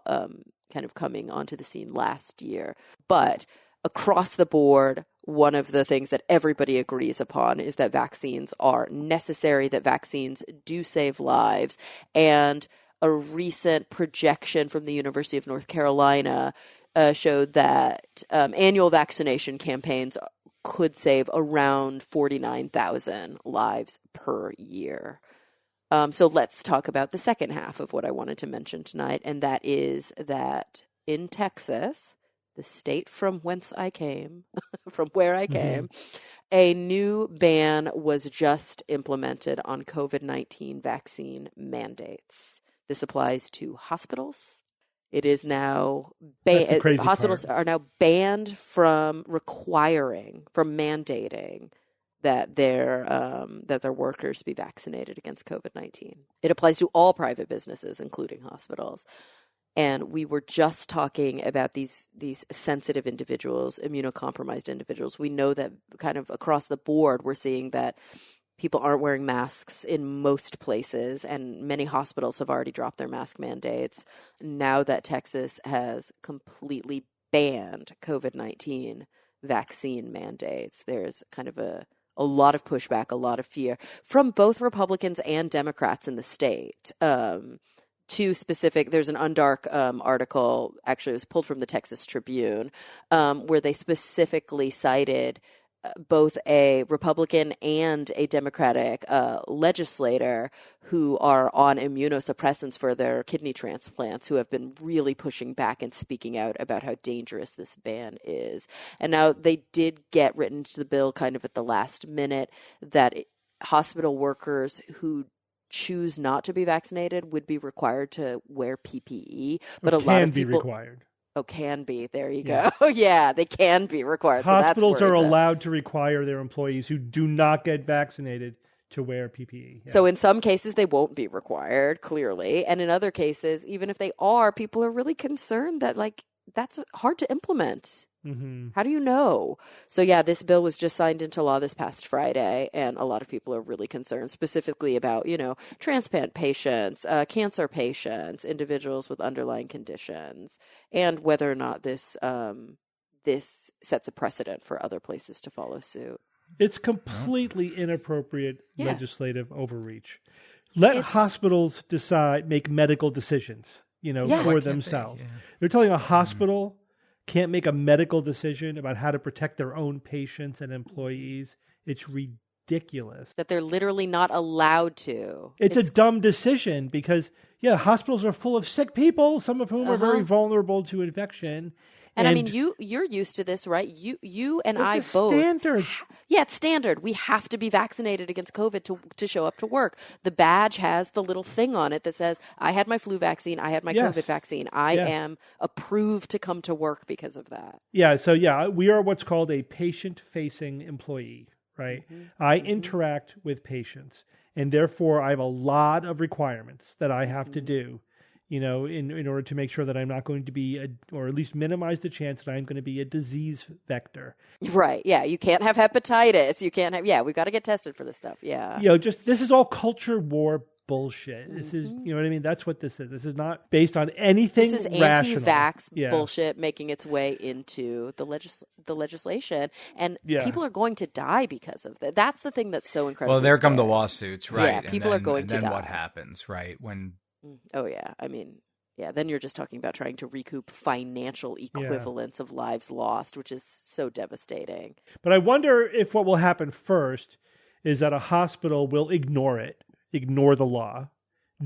kind of coming onto the scene last year. But across the board, one of the things that everybody agrees upon is that vaccines are necessary, that vaccines do save lives, and a recent projection from the University of North Carolina showed that annual vaccination campaigns could save around 49,000 lives per year. So let's talk about the second half of what I wanted to mention tonight, and that is that in Texas, the state from whence I came, from where I came, a new ban was just implemented on COVID-19 vaccine mandates. This applies to hospitals. It is now hospitals are now banned from mandating that their workers be vaccinated against COVID-19. It applies to all private businesses, including hospitals. And we were just talking about these sensitive individuals, immunocompromised individuals. We know that kind of across the board, we're seeing that people aren't wearing masks in most places, and many hospitals have already dropped their mask mandates. Now that Texas has completely banned COVID-19 vaccine mandates, there's kind of a lot of pushback, a lot of fear from both Republicans and Democrats in the state. There's an Undark article, actually it was pulled from the Texas Tribune, where they specifically cited both a Republican and a Democratic legislator who are on immunosuppressants for their kidney transplants, who have been really pushing back and speaking out about how dangerous this ban is. And now they did get written into the bill kind of at the last minute that hospital workers who choose not to be vaccinated would be required to wear PPE, but a lot of people required. Oh, can be. There you go. Yeah, they can be required. Hospitals so are allowed to require their employees who do not get vaccinated to wear PPE. Yeah. So in some cases, they won't be required, clearly. And in other cases, even if they are, people are really concerned that, that's hard to implement. Mm-hmm. How do you know? So yeah, this bill was just signed into law this past Friday, and a lot of people are really concerned, specifically about, transplant patients, cancer patients, individuals with underlying conditions, and whether or not this sets a precedent for other places to follow suit. It's completely inappropriate legislative overreach. Let hospitals make medical decisions, for themselves. They're telling a hospital can't make a medical decision about how to protect their own patients and employees. It's ridiculous. That they're literally not allowed to. It's a dumb decision because, hospitals are full of sick people, some of whom are very vulnerable to infection. And I mean, you're used to this, right? You and I both. Standard. Yeah, it's standard. We have to be vaccinated against COVID to show up to work. The badge has the little thing on it that says, I had my flu vaccine, I had my COVID vaccine. I am approved to come to work because of that. Yeah, so we are what's called a patient-facing employee, right? Mm-hmm. I interact with patients, and therefore I have a lot of requirements that I have to do. In order to make sure that I'm not going to be, or at least minimize the chance that I'm going to be a disease vector. Right. Yeah. You can't have hepatitis. You can't have, we've got to get tested for this stuff. Yeah. This is all culture war bullshit. Mm-hmm. This is, you know what I mean? That's what this is. This is not based on anything rational. This is anti-vax bullshit making its way into the legislation. And people are going to die because of that. That's the thing that's so incredible. Well, there come the lawsuits, right? Yeah, people are going to die. And then what happens, right? Oh, yeah. I mean, then you're just talking about trying to recoup financial equivalents of lives lost, which is so devastating. But I wonder if what will happen first is that a hospital will ignore the law,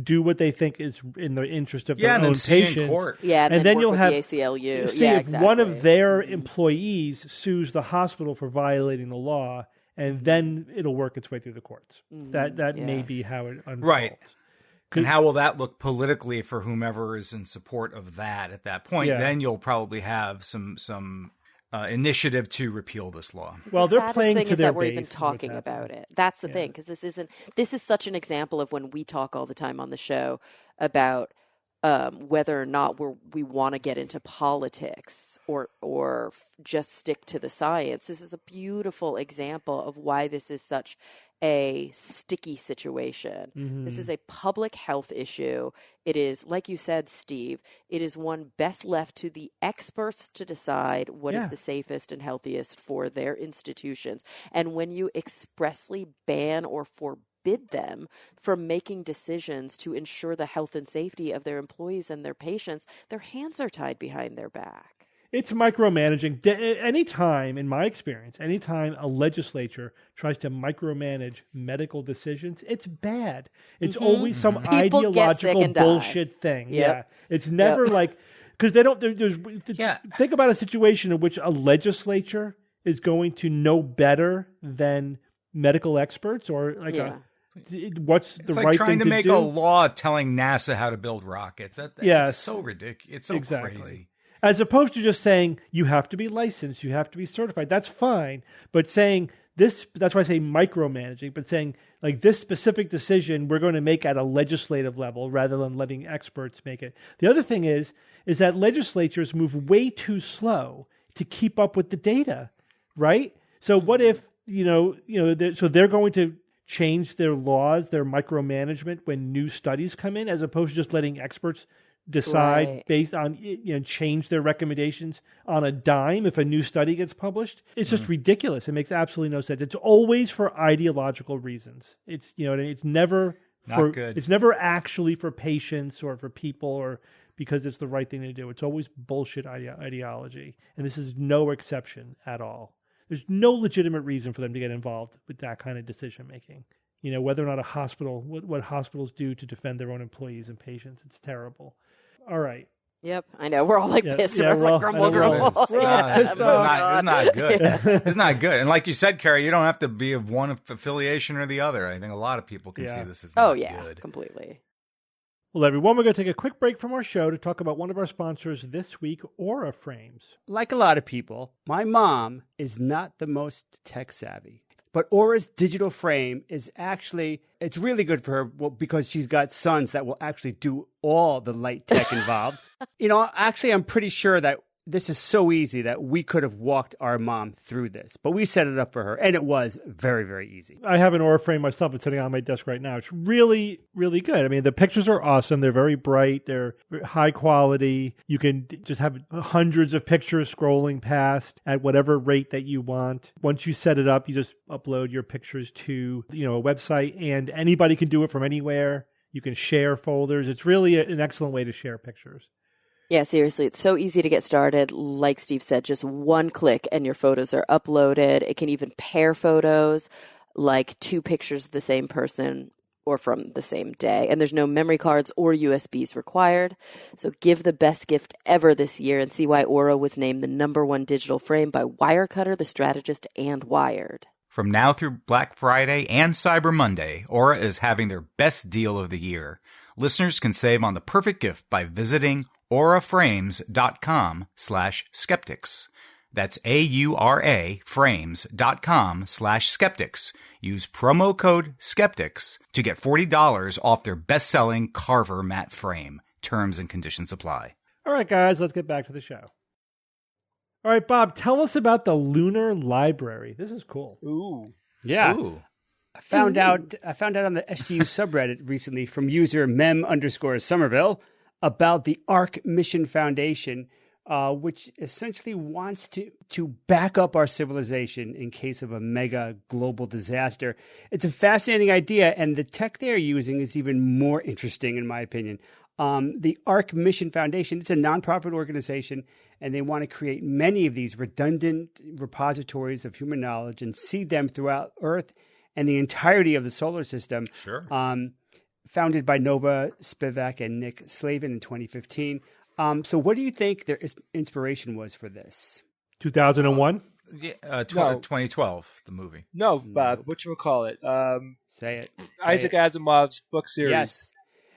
do what they think is in the interest of their own patients. In court. Yeah, and then you'll have the ACLU. If one of their employees sues the hospital for violating the law, and then it'll work its way through the courts. That may be how it unfolds. Right. And how will that look politically for whomever is in support of that at that point? Yeah. Then you'll probably have some initiative to repeal this law. Well, the they're saddest playing thing to is their that we're base even is what's talking happening. about it. That's the thing, because this is such an example of when we talk all the time on the show about whether or not we want to get into politics or just stick to the science. This is a beautiful example of why this is such a sticky situation. Mm-hmm. This is a public health issue. It is, like you said, Steve, it is one best left to the experts to decide what is the safest and healthiest for their institutions. And when you expressly ban or forbid them from making decisions to ensure the health and safety of their employees and their patients, their hands are tied behind their back. It's micromanaging. Anytime, in my experience, anytime a legislature tries to micromanage medical decisions, it's bad. It's always some People get sick ideological and die. bullshit thing. Yep. Yeah. It's never like, because they don't, Yeah. think about a situation in which a legislature is going to know better than medical experts or like what's the It's like right trying thing to to make do. a law telling NASA how to build rockets. It's so ridiculous. It's so crazy. As opposed to just saying you have to be licensed, you have to be certified. That's fine. But saying this, that's why I say micromanaging, but saying like this specific decision we're going to make at a legislative level rather than letting experts make it. The other thing is that legislatures move way too slow to keep up with the data, right? So what if, so they're going to change their laws, their micromanagement when new studies come in, as opposed to just letting experts decide based on, change their recommendations on a dime if a new study gets published. It's just ridiculous. It makes absolutely no sense. It's always for ideological reasons. It's, it's never good. It's never actually for patients or for people or because it's the right thing to do. It's always bullshit ideology. And this is no exception at all. There's no legitimate reason for them to get involved with that kind of decision making. Whether or not a hospital, what hospitals do to defend their own employees and patients, it's terrible. All right. Yep, I know. We're all like pissed. Yeah, We're like, grumble, grumble. It's not good. Yeah. It's not good. And like you said, Carrie, you don't have to be of one affiliation or the other. I think a lot of people can see this is not good. Completely. Well, everyone, we're going to take a quick break from our show to talk about one of our sponsors this week, Aura Frames. Like a lot of people, my mom is not the most tech savvy. But Aura's digital frame is actually, it's really good for her because she's got sons that will actually do all the light tech involved. Actually, I'm pretty sure that this is so easy that we could have walked our mom through this. But we set it up for her, and it was very, very easy. I have an Aura frame myself. It's sitting on my desk right now. It's really, really good. I mean, the pictures are awesome. They're very bright. They're high quality. You can just have hundreds of pictures scrolling past at whatever rate that you want. Once you set it up, you just upload your pictures to, a website, and anybody can do it from anywhere. You can share folders. It's really an excellent way to share pictures. Yeah, seriously, it's so easy to get started. Like Steve said, just one click and your photos are uploaded. It can even pair photos, like two pictures of the same person or from the same day. And there's no memory cards or USBs required. So give the best gift ever this year and see why Aura was named the #1 digital frame by Wirecutter, The Strategist, and Wired. From now through Black Friday and Cyber Monday, Aura is having their best deal of the year. Listeners can save on the perfect gift by visiting auraframes.com/skeptics. That's AURA frames.com/skeptics. Use promo code skeptics to get $40 off their best-selling Carver matte frame. Terms and conditions apply. All right, guys, let's get back to the show. All right, Bob, tell us about the Lunar Library. This is cool. Ooh. Yeah. Ooh. I found out on the SGU subreddit recently from user mem_Somerville about the ARC Mission Foundation, which essentially wants to back up our civilization in case of a mega global disaster. It's a fascinating idea, and the tech they're using is even more interesting, in my opinion. The ARC Mission Foundation, it's a nonprofit organization, and they want to create many of these redundant repositories of human knowledge and seed them throughout Earth and the entirety of the solar system. Sure. Founded by Nova Spivak and Nick Slavin in 2015. So what do you think their inspiration was for this? 2001? 2012, the movie. No, Bob, whatchamacallit? Say it. Isaac Asimov's book series. Yes.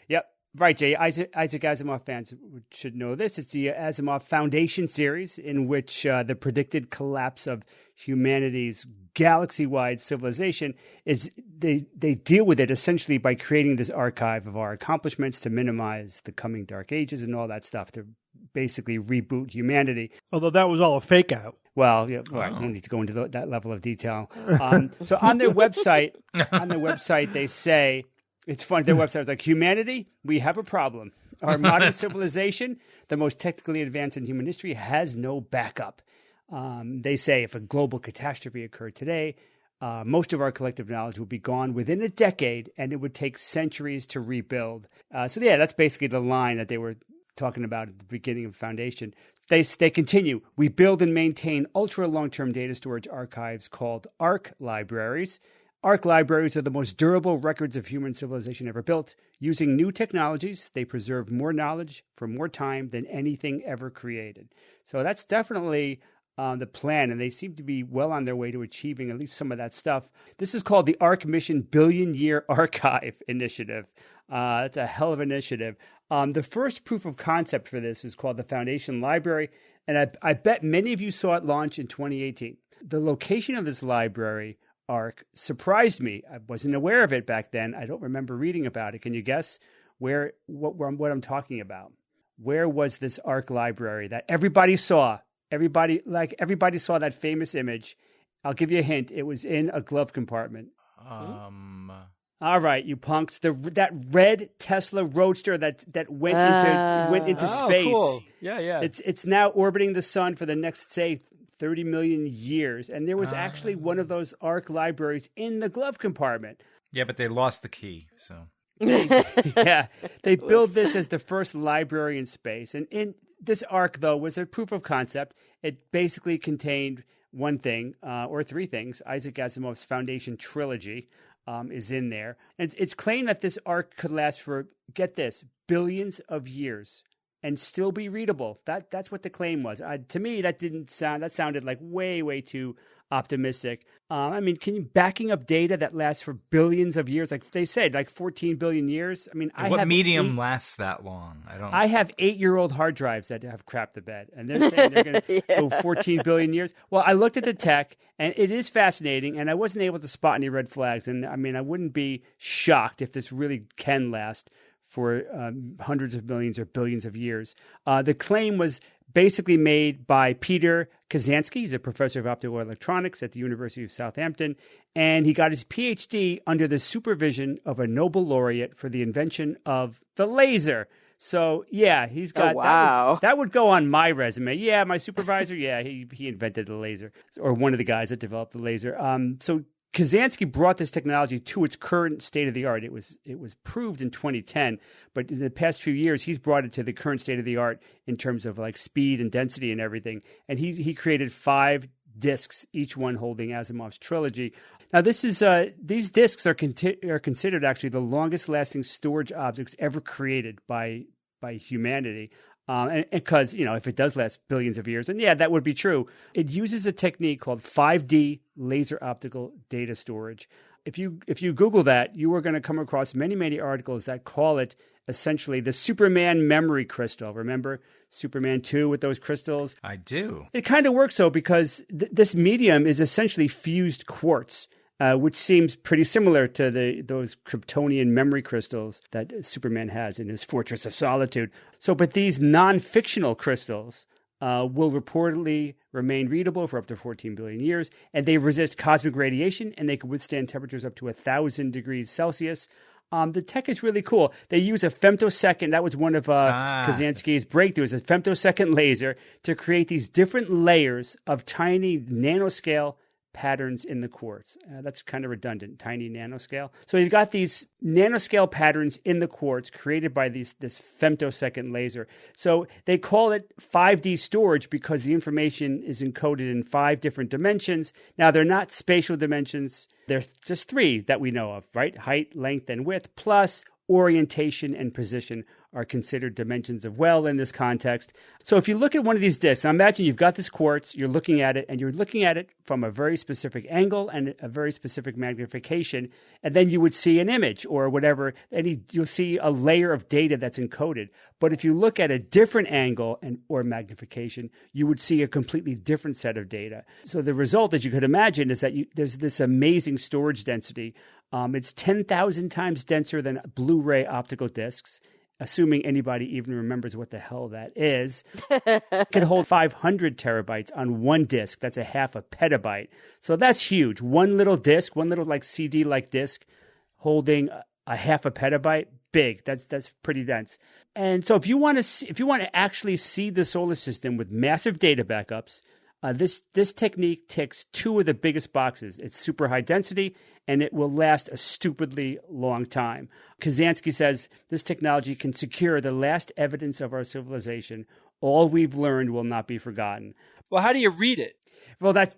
Yep. Right, Jay. Isaac Asimov fans should know this. It's the Asimov Foundation series in which the predicted collapse of humanity's galaxy-wide civilization is they deal with it essentially by creating this archive of our accomplishments to minimize the coming dark ages and all that stuff, to basically reboot humanity. Although that was all a fake out. Well, yeah, I don't need to go into that level of detail. So on their website, they say, it's funny, their website is like, humanity, we have a problem. Our modern civilization, the most technically advanced in human history, has no backup. They say if a global catastrophe occurred today, most of our collective knowledge would be gone within a decade, and it would take centuries to rebuild. So yeah, that's basically the line that they were talking about at the beginning of Foundation. They continue, we build and maintain ultra long-term data storage archives called ARC libraries. ARC libraries are the most durable records of human civilization ever built. Using new technologies, they preserve more knowledge for more time than anything ever created. So that's definitely the plan, and they seem to be well on their way to achieving at least some of that stuff. This is called the ARC Mission Billion Year Archive Initiative. It's a hell of an initiative. The first proof of concept for this is called the Foundation Library, and I bet many of you saw it launch in 2018. The location of this library, ARC, surprised me. I wasn't aware of it back then. I don't remember reading about it. Can you guess what I'm talking about? Where was this ARC library that everybody saw? Everybody saw that famous image. I'll give you a hint. It was in a glove compartment. All right, you punks. That red Tesla Roadster that went into space. Cool. Yeah. It's now orbiting the sun for the next, say, 30 million years. And there was actually one of those ARC libraries in the glove compartment. Yeah, but they lost the key, so. Yeah, they built this as the first library in space. And in this ARC, though, was a proof of concept. It basically contained one thing, or three things. Isaac Asimov's Foundation trilogy is in there. And it's claimed that this ARC could last for, get this, billions of years and still be readable. That's what the claim was. To me, that sounded like way too optimistic. I mean, backing up data that lasts for billions of years, like they said, like 14 billion years? I mean, what medium lasts that long? I have 8-year-old hard drives that have crapped the bed, and they're saying they're going to go 14 billion years. Well, I looked at the tech, and it is fascinating, and I wasn't able to spot any red flags. And I mean, I wouldn't be shocked if this really can last for hundreds of millions or billions of years. The claim was basically made by Peter Kazansky. He's a professor of optical electronics at the University of Southampton, and he got his PhD under the supervision of a Nobel laureate for the invention of the laser. So, yeah, he's got that would go on my resume. Yeah, my supervisor, yeah, he invented the laser, or one of the guys that developed the laser. So Kazansky brought this technology to its current state of the art. It was proved in 2010, but in the past few years, he's brought it to the current state of the art in terms of like speed and density and everything. And he created 5 discs, each one holding Asimov's trilogy. Now, this is these discs are considered actually the longest lasting storage objects ever created by humanity. And because, if it does last billions of years, and yeah, that would be true. It uses a technique called 5D laser optical data storage. If you Google that, you are going to come across many articles that call it essentially the Superman memory crystal. Remember Superman 2 with those crystals? I do. It kind of works so because this medium is essentially fused quartz. Which seems pretty similar to those Kryptonian memory crystals that Superman has in his Fortress of Solitude. So, but these non-fictional crystals will reportedly remain readable for up to 14 billion years, and they resist cosmic radiation, and they can withstand temperatures up to 1,000 degrees Celsius. The tech is really cool. They use a femtosecond. That was one of Kazansky's breakthroughs, a femtosecond laser to create these different layers of tiny nanoscale patterns in the quartz. That's kind of redundant, tiny nanoscale. So you've got these nanoscale patterns in the quartz created by this femtosecond laser. So they call it 5D storage because the information is encoded in 5 different dimensions. Now, they're not spatial dimensions. They're just 3 that we know of, right? Height, length, and width, plus orientation and position are considered dimensions of well in this context. So if you look at one of these disks, now imagine you've got this quartz, you're looking at it, and you're looking at it from a very specific angle and a very specific magnification, and then you would see an image or whatever, and you'll see a layer of data that's encoded. But if you look at a different angle or magnification, you would see a completely different set of data. So the result, as you could imagine, is that there's this amazing storage density. It's 10,000 times denser than Blu-ray optical discs, assuming anybody even remembers what the hell that is. It can hold 500 terabytes on one disk. That's a half a petabyte. So that's huge. One little disk, one little like CD-like disk holding a half a petabyte, big. That's pretty dense. And so if you want to actually see the solar system with massive data backups, this technique ticks two of the biggest boxes. It's super high density, and it will last a stupidly long time. Kazansky says this technology can secure the last evidence of our civilization. All we've learned will not be forgotten. Well, how do you read it? Well, that's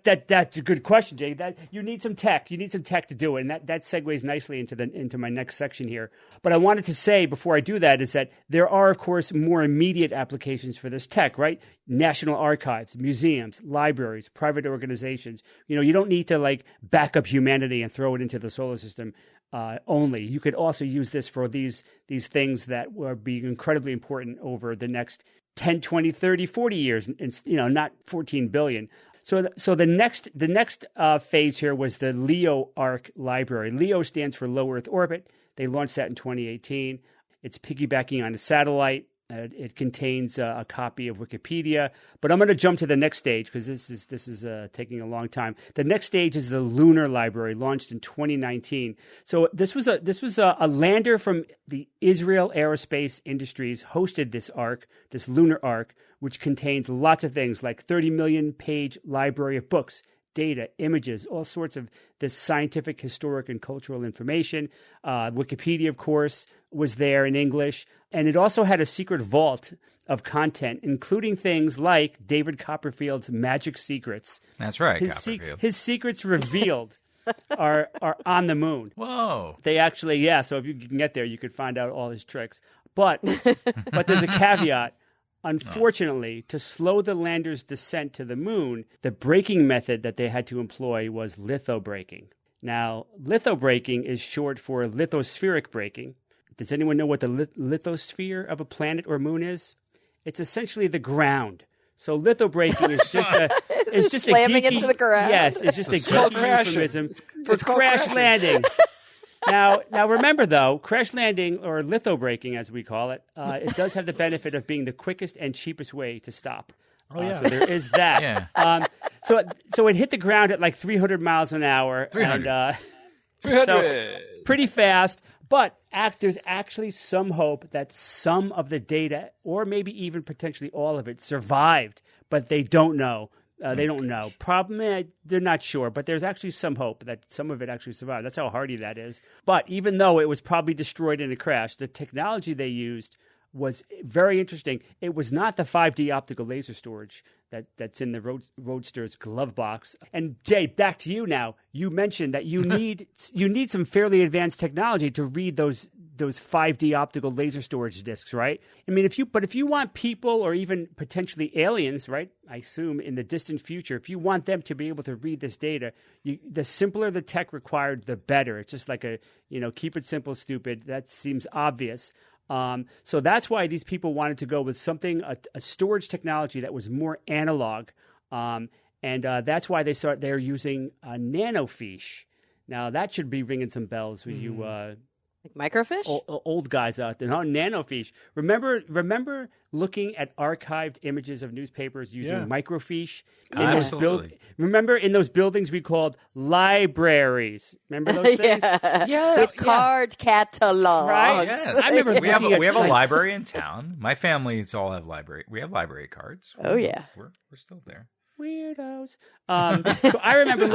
a good question, Jay. That you need some tech. You need some tech to do it, and that segues nicely into my next section here. But I wanted to say before I do that is that there are, of course, more immediate applications for this tech, right? National archives, museums, libraries, private organizations. You don't need to like back up humanity and throw it into the solar system only. You could also use this for these things that will be incredibly important over the next 10, 20, 30, 40 years, and not 14 billion. So the next phase here was the LEO Arc library. LEO stands for Low Earth Orbit. They launched that in 2018. It's piggybacking on a satellite. It contains a copy of Wikipedia. But I'm going to jump to the next stage because this is taking a long time. The next stage is the Lunar Library, launched in 2019. So this was a lander from the Israel Aerospace Industries hosted this Lunar Arc, which contains lots of things like 30 million page library of books, data, images, all sorts of this scientific, historic, and cultural information. Wikipedia, of course, was there in English. And it also had a secret vault of content, including things like David Copperfield's magic secrets. That's right, Copperfield. His secrets revealed are on the moon. Whoa. They actually, yeah, so if you can get there, you could find out all his tricks. But there's a caveat. Unfortunately, to slow the lander's descent to the moon, the braking method that they had to employ was lithobraking. Now, lithobraking is short for lithospheric braking. Does anyone know what the lithosphere of a planet or moon is? It's essentially the ground. So lithobraking is just slamming a geeky, into the ground. Yes, it's just a geeky euphemism for crash landing. Now remember though, crash landing or lithobraking, as we call it, it does have the benefit of being the quickest and cheapest way to stop. Oh yeah. So there is that. Yeah. So it hit the ground at like 300 miles an hour. 300. And, 300. So pretty fast. But there's actually some hope that some of the data, or maybe even potentially all of it, survived, but they don't know. They don't know. They're not sure, but there's actually some hope that some of it actually survived. That's how hardy that is. But even though it was probably destroyed in a crash, the technology they used was very interesting. It was not the 5D optical laser storage that's in the Roadster's glove box. And Jay, back to you now. You mentioned that you need some fairly advanced technology to read those 5D optical laser storage discs, right? I mean, if you want people or even potentially aliens, right? I assume in the distant future, if you want them to be able to read this data, the simpler the tech required, the better. It's just like keep it simple, stupid. That seems obvious. So that's why these people wanted to go with something, a storage technology that was more analog. And that's why they're using a nanofiche. Now, that should be ringing some bells with you Like microfiche? old guys out there. No, nanofiche. Remember looking at archived images of newspapers using microfiche? Absolutely. Remember in those buildings we called libraries? Remember those things? With card catalogs. Right? Yes. I remember we have a library in town. My families all have library. We have library cards. Oh, yeah. We're still there. Weirdos. So I remember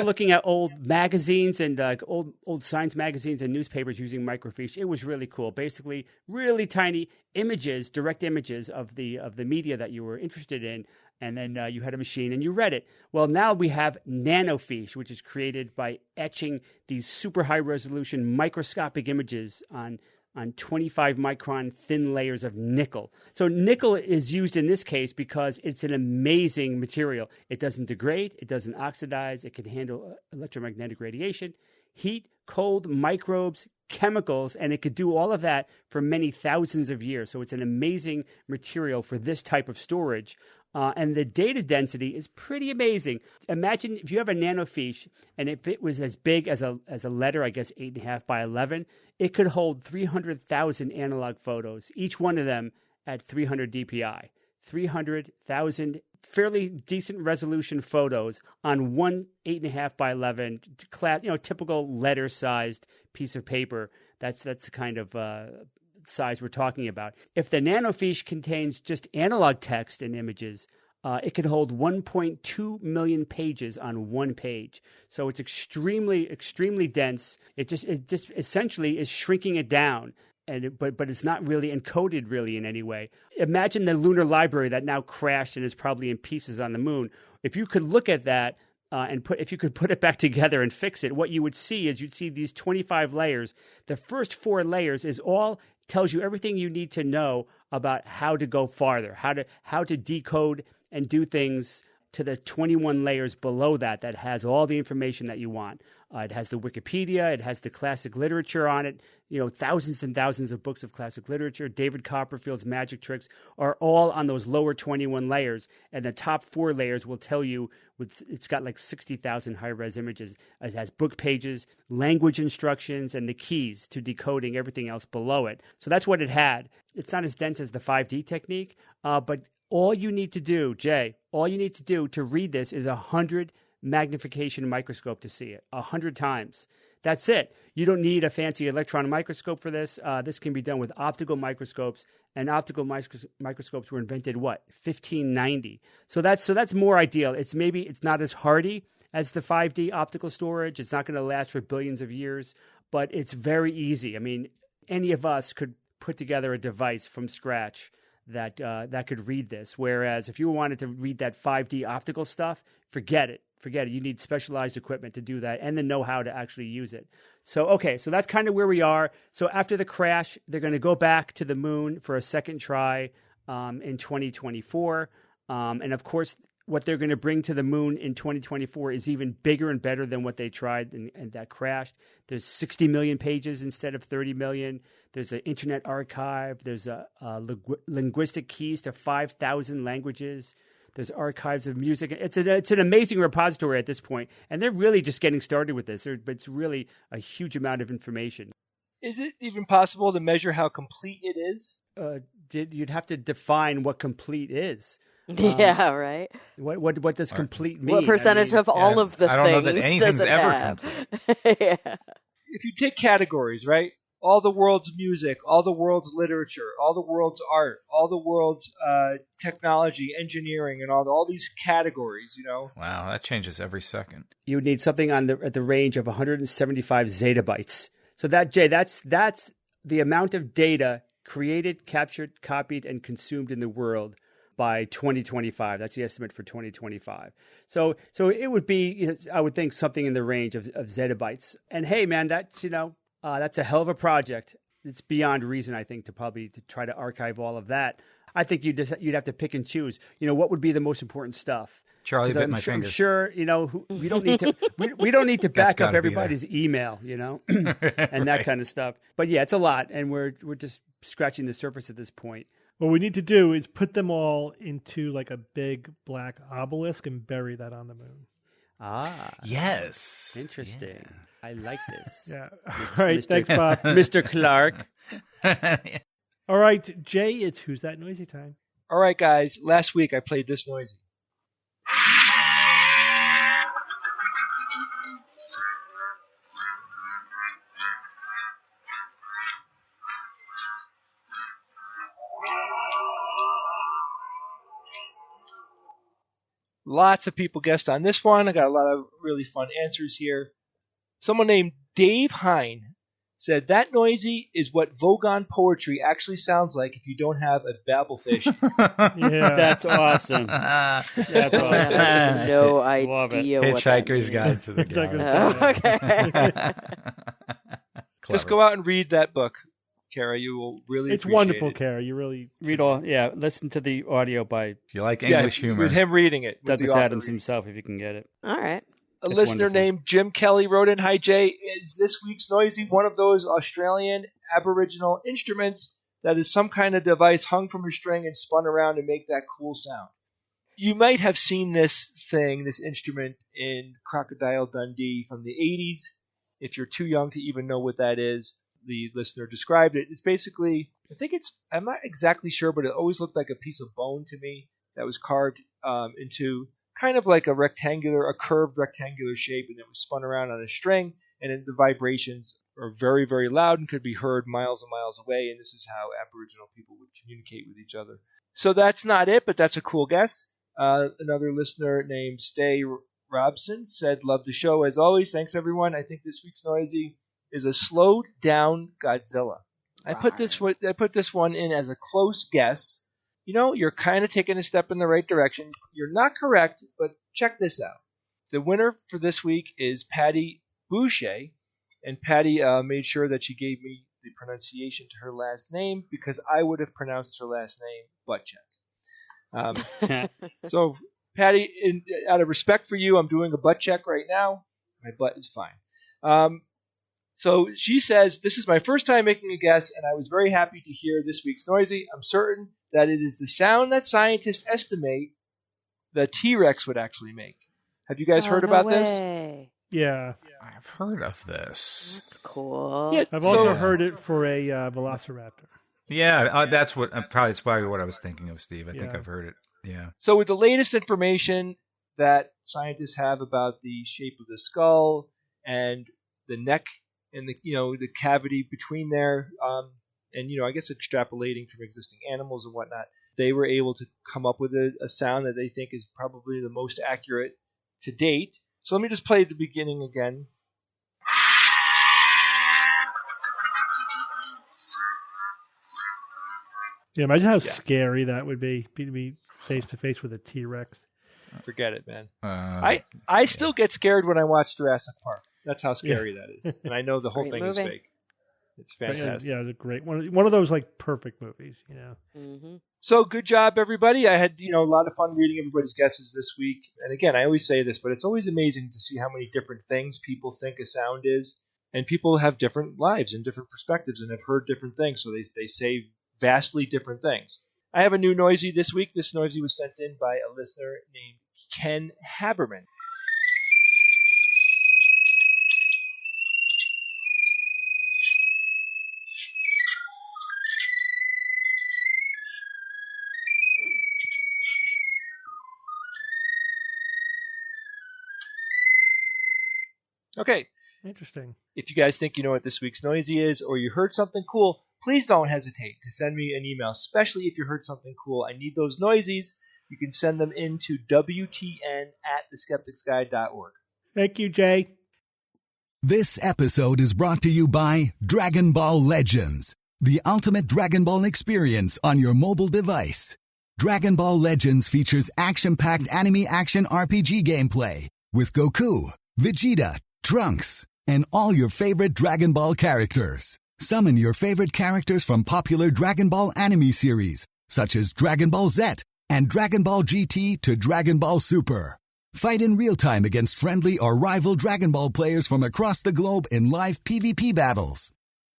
looking at old magazines and old science magazines and newspapers using microfiche. It was really cool. Basically, really tiny images, direct images of the media that you were interested in, and then you had a machine and you read it. Well, now we have nanofiche, which is created by etching these super high resolution microscopic images on on 25 micron thin layers of nickel. So nickel is used in this case because it's an amazing material. It doesn't degrade, it doesn't oxidize, it can handle electromagnetic radiation, heat, cold, microbes, chemicals, and it could do all of that for many thousands of years. So it's an amazing material for this type of storage. And the data density is pretty amazing. Imagine if you have a nanofiche, and if it was as big as a letter, I guess 8.5 by 11, it could hold 300,000 analog photos, each one of them at 300 dpi. 300,000 fairly decent resolution photos on one 8.5 by 11 typical letter-sized piece of paper. That's the kind of size we're talking about. If the nanofiche contains just analog text and images, it could hold 1.2 million pages on one page. So it's extremely, extremely dense. It just essentially is shrinking it down. But it's not really encoded really in any way. Imagine the lunar library that now crashed and is probably in pieces on the moon. If you could look at that if you could put it back together and fix it, what you would see is you'd see these 25 layers. The first 4 layers is all tells you everything you need to know about how to go farther, how to decode and do things to the 21 layers below that has all the information that you want. It has the Wikipedia, it has the classic literature on it, thousands and thousands of books of classic literature. David Copperfield's magic tricks are all on those lower 21 layers, and the top 4 layers will tell you it's got like 60,000 high-res images. It has book pages, language instructions, and the keys to decoding everything else below it. So that's what it had. It's not as dense as the 5D technique, but all you need to do, Jay, to read this is 100 magnification microscope to see it, 100 times. That's it. You don't need a fancy electron microscope for this. This can be done with optical microscopes, and optical microscopes were invented, 1590. So that's more ideal. It's not as hardy as the 5D optical storage. It's not going to last for billions of years, but it's very easy. I mean, any of us could put together a device from scratch that could read this. Whereas if you wanted to read that 5D optical stuff, forget it. You need specialized equipment to do that and the know-how to actually use it. So that's kind of where we are. So after the crash, they're going to go back to the moon for a second try in 2024. And of course, what they're going to bring to the moon in 2024 is even bigger and better than what they tried and that crashed. There's 60 million pages instead of 30 million. There's an internet archive. There's linguistic keys to 5,000 languages. There's archives of music. It's an amazing repository at this point, and they're really just getting started with this. But it's really a huge amount of information. Is it even possible to measure how complete it is? You'd have to define what complete is. Yeah, right. What does complete mean? What percentage of all of the I don't things know that anything's does it ever have? complete. Yeah. If you take categories, right? All the world's music, all the world's literature, all the world's art, all the world's technology, engineering, and all these categories, Wow, that changes every second. You would need something at the range of 175 zettabytes. So that's the amount of data created, captured, copied, and consumed in the world by 2025. That's the estimate for 2025. So it would be, I would think, something in the range of zettabytes. And hey, man, that's a hell of a project. It's beyond reason, I think, to try to archive all of that. I think you'd have to pick and choose. What would be the most important stuff? Charlie bit my finger. I'm sure, we don't need to we don't need to back up everybody's email, and that kind of stuff. But yeah, it's a lot, and we're just scratching the surface at this point. What we need to do is put them all into like a big black obelisk and bury that on the moon. Ah, yes, interesting. Yeah. I like this. Yeah. All right. Thanks, Bob. Mr. Clark. All right, Jay, it's Who's That Noisy time. All right, guys. Last week I played this noisy. Lots of people guessed on this one. I got a lot of really fun answers here. Someone named Dave Hine said that noisy is what Vogon poetry actually sounds like if you don't have a babblefish. Yeah, that's awesome. That's awesome. I have no idea what that Hitchhiker's Guide to the Galaxy. Okay. Just go out and read that book. Kara. You will really It's appreciate wonderful, it. Kara. You really Read all, yeah. Listen to the audio by If you like English humor. With him reading it. with the Douglas author Adams reading it. himself, if you can get it. All right. A It's listener wonderful. named Jim Kelly wrote in, "Hi Jay, is this week's noisy one of those Australian Aboriginal instruments that is some kind of device hung from a string and spun around to make that cool sound?" You might have seen this instrument in Crocodile Dundee from the 80s. If you're too young to even know what that is, the listener described it. It's basically, I'm not exactly sure, but it always looked like a piece of bone to me that was carved into kind of like a curved rectangular shape, and it was spun around on a string, and then the vibrations are very, very loud and could be heard miles and miles away, and this is how Aboriginal people would communicate with each other. So that's not it, but that's a cool guess. Another listener named Stay Robson said, "Love the show as always. Thanks everyone. I think this week's noisy is a slowed down Godzilla." I put this one in as a close guess. You're kind of taking a step in the right direction. You're not correct, but check this out. The winner for this week is Patty Boucher, and Patty made sure that she gave me the pronunciation to her last name because I would have pronounced her last name butt check. So, Patty, out of respect for you, I'm doing a butt check right now. My butt is fine. So she says, "This is my first time making a guess, and I was very happy to hear this week's noisy. I'm certain that it is the sound that scientists estimate the T-Rex would actually make." Have you guys heard about this? Yeah. I've heard of this. That's cool. Yeah, I've also heard it for a velociraptor. Yeah, that's probably what I was thinking of, Steve. I think Yeah. I've heard it. Yeah. So with the latest information that scientists have about the shape of the skull and the neck and the cavity between there, and I guess extrapolating from existing animals and whatnot, they were able to come up with a sound that they think is probably the most accurate to date. So let me just play the beginning again. Yeah, imagine how scary that would be to be face to face with a T-Rex. Forget it, man. I still get scared when I watch Jurassic Park. That's how scary that is. And I know the whole Great thing is movie. fake. It's fantastic. Yeah, it's a great one of those like perfect movies. Mm-hmm. So good job, everybody. I had a lot of fun reading everybody's guesses this week. And again, I always say this, but it's always amazing to see how many different things people think a sound is. And people have different lives and different perspectives and have heard different things. So they say vastly different things. I have a new noisy this week. This noisy was sent in by a listener named Ken Haberman. Okay. Interesting. If you guys think you know what this week's noisy is or you heard something cool, please don't hesitate to send me an email, especially if you heard something cool. I need those noisies. You can send them in to WTN@theskepticsguide.org. Thank you, Jay. This episode is brought to you by Dragon Ball Legends, the ultimate Dragon Ball experience on your mobile device. Dragon Ball Legends features action-packed anime action RPG gameplay with Goku, Vegeta, Trunks, and all your favorite Dragon Ball characters. Summon your favorite characters from popular Dragon Ball anime series, such as Dragon Ball Z and Dragon Ball GT to Dragon Ball Super. Fight in real time against friendly or rival Dragon Ball players from across the globe in live PvP battles.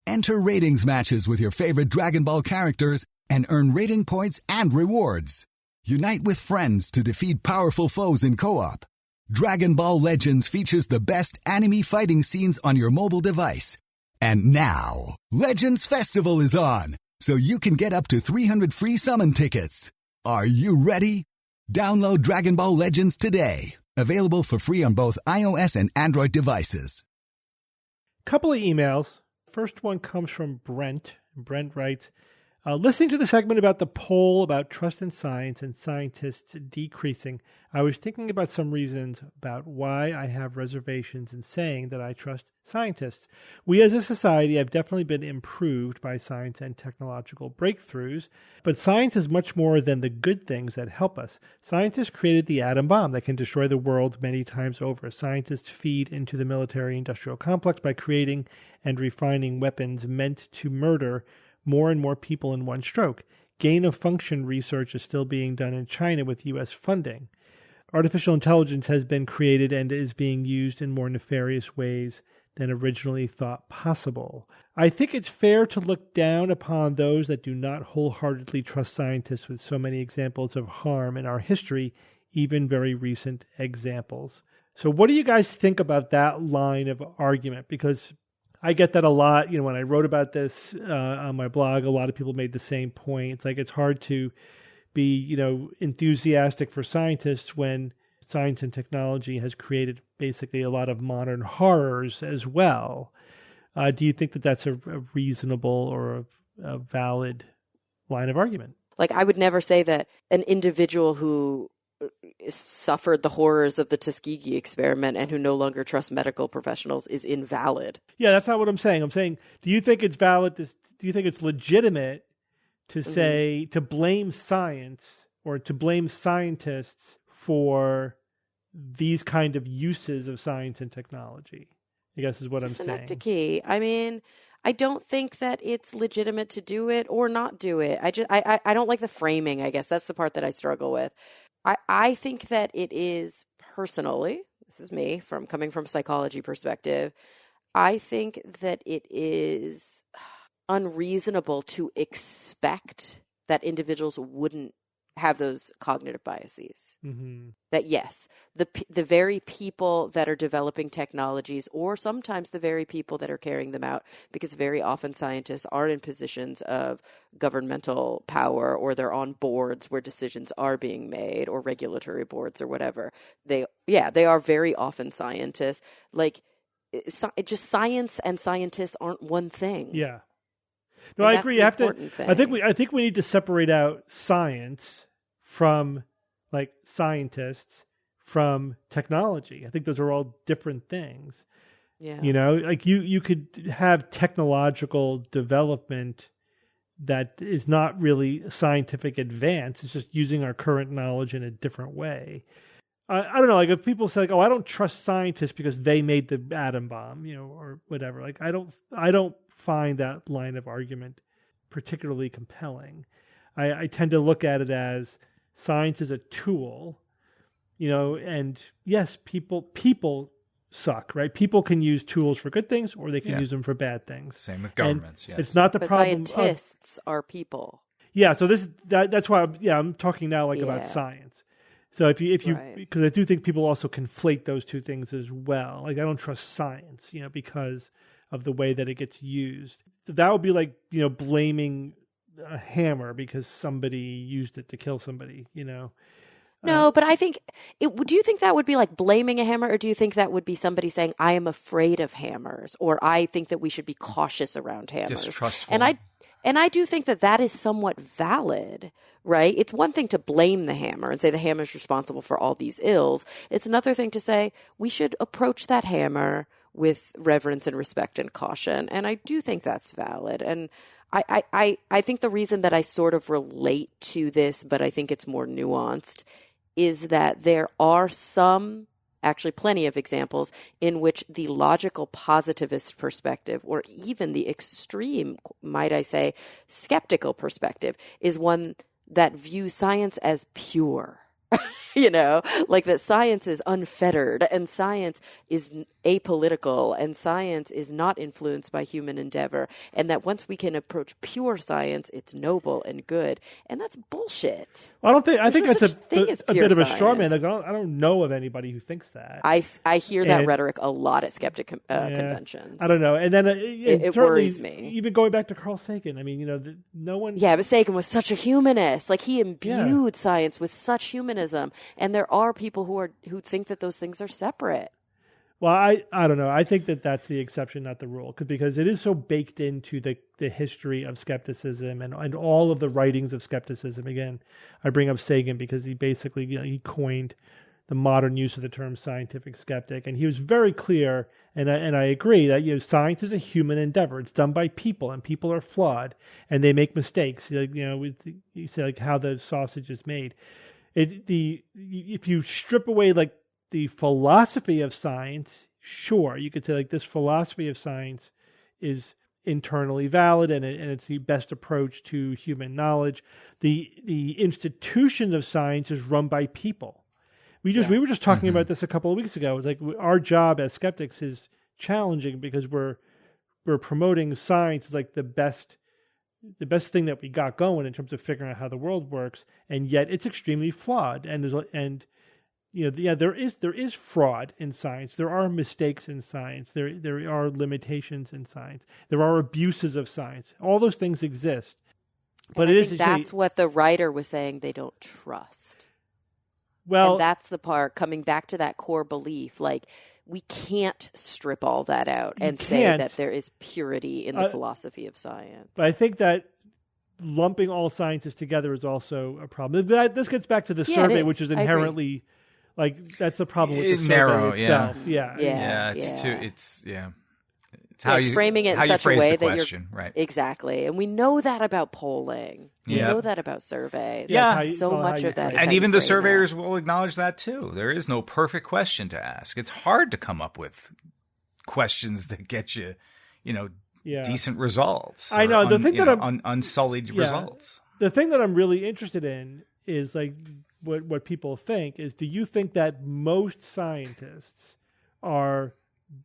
Enter ratings matches with your favorite Dragon Ball characters and earn rating points and rewards. Unite with friends to defeat powerful foes in co-op. Dragon Ball Legends features the best anime fighting scenes on your mobile device. And now, Legends Festival is on, so you can get up to 300 free summon tickets. Are you ready? Download Dragon Ball Legends today. Available for free on both iOS and Android devices. Couple of emails. First one comes from Brent. Brent writes, listening to the segment about the poll about trust in science and scientists decreasing, I was thinking about some reasons about why I have reservations in saying that I trust scientists. We as a society have definitely been improved by science and technological breakthroughs, but science is much more than the good things that help us. Scientists created the atom bomb that can destroy the world many times over. Scientists feed into the military-industrial complex by creating and refining weapons meant to murder more and more people in one stroke. Gain-of-function research is still being done in China with U.S. funding. Artificial intelligence has been created and is being used in more nefarious ways than originally thought possible. I think it's fair to look down upon those that do not wholeheartedly trust scientists with so many examples of harm in our history, even very recent examples. So what do you guys think about that line of argument? Because I get that a lot. You know, when I wrote about this on my blog, a lot of people made the same point. It's like it's hard to be, you know, enthusiastic for scientists when science and technology has created basically a lot of modern horrors as well. Do you think that that's a reasonable or a valid line of argument? Like, I would never say that an individual who suffered the horrors of the Tuskegee experiment and who no longer trusts medical professionals is invalid. Yeah, that's not what I'm saying. I'm saying, do you think it's valid? Do you think it's legitimate to say, to blame science or to blame scientists for these kind of uses of science and technology? I guess is what I'm saying. Synecdoche. I mean, I don't think that it's legitimate to do it or not do it. I don't like the framing, I guess. That's the part that I struggle with. I think that it is personally, this is me coming from a psychology perspective, I think that it is unreasonable to expect that individuals wouldn't have those cognitive biases. Mm-hmm. That yes, the very people that are developing technologies, or sometimes the very people that are carrying them out, because very often scientists are in positions of governmental power, or they're on boards where decisions are being made, or regulatory boards or whatever. They are very often scientists. Like, just science and scientists aren't one thing. Yeah. No, I agree. You have to. I think we need to separate out science from, like, scientists from technology. I think those are all different things. Yeah. You know, like you could have technological development that is not really scientific advance. It's just using our current knowledge in a different way. I don't know. Like, if people say, like, "Oh, I don't trust scientists because they made the atom bomb," you know, or whatever. Like, I don't find that line of argument particularly compelling. I tend to look at it as science is a tool, you know, and yes, people suck, right? People can use tools for good things, or they can use them for bad things. Same with governments. Yes, it's not the problem. Scientists are people. Yeah, so that's why I'm talking now about science. So if you because I do think people also conflate those two things as well. Like, I don't trust science, you know, because of the way that it gets used. That would be like, you know, blaming a hammer because somebody used it to kill somebody, you know. No, but I think do you think that would be like blaming a hammer, or do you think that would be somebody saying, "I am afraid of hammers," or "I think that we should be cautious around hammers"? Distrustful. And I do think that is somewhat valid, right? It's one thing to blame the hammer and say the hammer is responsible for all these ills. It's another thing to say we should approach that hammer with reverence and respect and caution. And I do think that's valid. And I think the reason that I sort of relate to this, but I think it's more nuanced, is that there are actually plenty of examples in which the logical positivist perspective, or even the extreme, might I say, skeptical perspective, is one that views science as pure. You know, like that science is unfettered and science is apolitical and science is not influenced by human endeavor, and that once we can approach pure science, it's noble and good. And that's bullshit. Well, I think that's a bit of a science. straw man. Like, I don't know of anybody who thinks that. I hear that rhetoric a lot at skeptic conventions. I don't know. And then it worries me. Even going back to Carl Sagan, I mean, you know, no one. Yeah, but Sagan was such a humanist. Like, he imbued science with such humanism. And there are people who think that those things are separate. Well, I don't know. I think that that's the exception, not the rule, because it is so baked into the history of skepticism and all of the writings of skepticism. Again, I bring up Sagan because he basically, you know, he coined the modern use of the term scientific skeptic, and he was very clear. And I agree that, you know, science is a human endeavor. It's done by people, and people are flawed, and they make mistakes. Like, you know, you say, like, how the sausage is made. If you strip away, like, the philosophy of science, sure, you could say, like, this philosophy of science is internally valid and it's the best approach to human knowledge. The institution of science is run by people. We were just talking about this a couple of weeks ago. It's like our job as skeptics is challenging because we're promoting science as like the best thing that we got going in terms of figuring out how the world works, and yet it's extremely flawed. And there is fraud in science. There are mistakes in science. There are limitations in science. There are abuses of science. All those things exist. But I think that's what the writer was saying. They don't trust. Well, and that's the part coming back to that core belief. Like, we can't strip all that out and say that there is purity in the philosophy of science. But I think that lumping all scientists together is also a problem. But this gets back to the survey, which is inherently that's the problem with the narrow, survey itself. It's how it's you framing it how in you such a phrase way the that question, right? Exactly, and we know that about polling. We know that about surveys. Yeah, so much of that is and how even you the frame surveyors it. will acknowledge that too. There is no perfect question to ask. It's hard to come up with questions that get you, decent results. I know the thing that unsullied results. The thing that I'm really interested in is like what people think is, do you think that most scientists are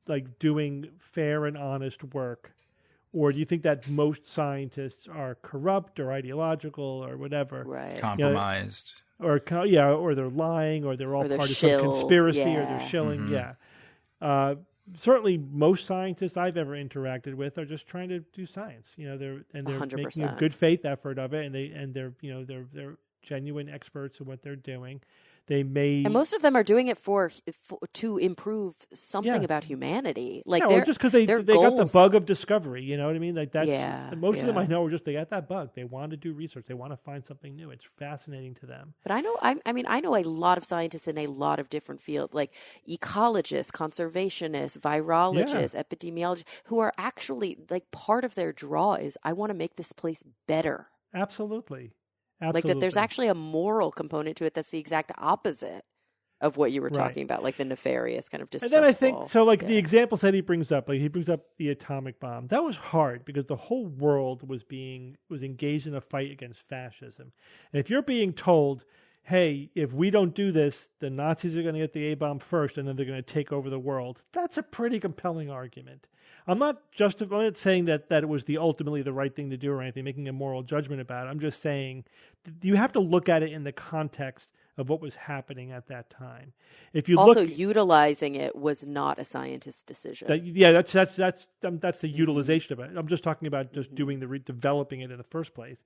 like doing fair and honest work, or do you think that most scientists are corrupt or ideological or whatever, right? Compromised, or they're lying, or they're all part of some conspiracy, or they're shilling? Mm-hmm. Certainly, most scientists I've ever interacted with are just trying to do science. They're 100%. making a good faith effort of it, and they're genuine experts in what they're doing. And most of them are doing it to improve something about humanity. Like, or just because they got the bug of discovery. You know what I mean? Like that's most of them I know are just they got that bug. They want to do research. They want to find something new. It's fascinating to them. But I know a lot of scientists in a lot of different fields, like ecologists, conservationists, virologists, epidemiologists, who are actually like part of their draw is I want to make this place better. Absolutely. Like that there's actually a moral component to it that's the exact opposite of what you were talking about, like the nefarious kind of distrustful. And then I think, the examples that he brings up, like he brings up the atomic bomb. That was hard because the whole world was engaged in a fight against fascism. And if you're being told, hey, if we don't do this, the Nazis are going to get the A-bomb first and then they're going to take over the world, that's a pretty compelling argument. I'm not saying that it was ultimately the right thing to do or anything, making a moral judgment about it. I'm just saying you have to look at it in the context of what was happening at that time. If you utilizing it was not a scientist's decision. That's the utilization of it. I'm just talking about just doing developing it in the first place.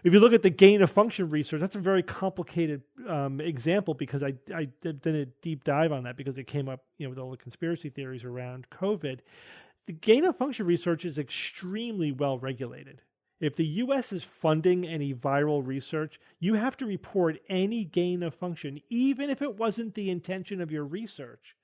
If you look at the gain of function research, that's a very complicated example because I did a deep dive on that because it came up, with all the conspiracy theories around COVID. The gain of function research is extremely well regulated. If the U.S. is funding any viral research, you have to report any gain of function, even if it wasn't the intention of your research.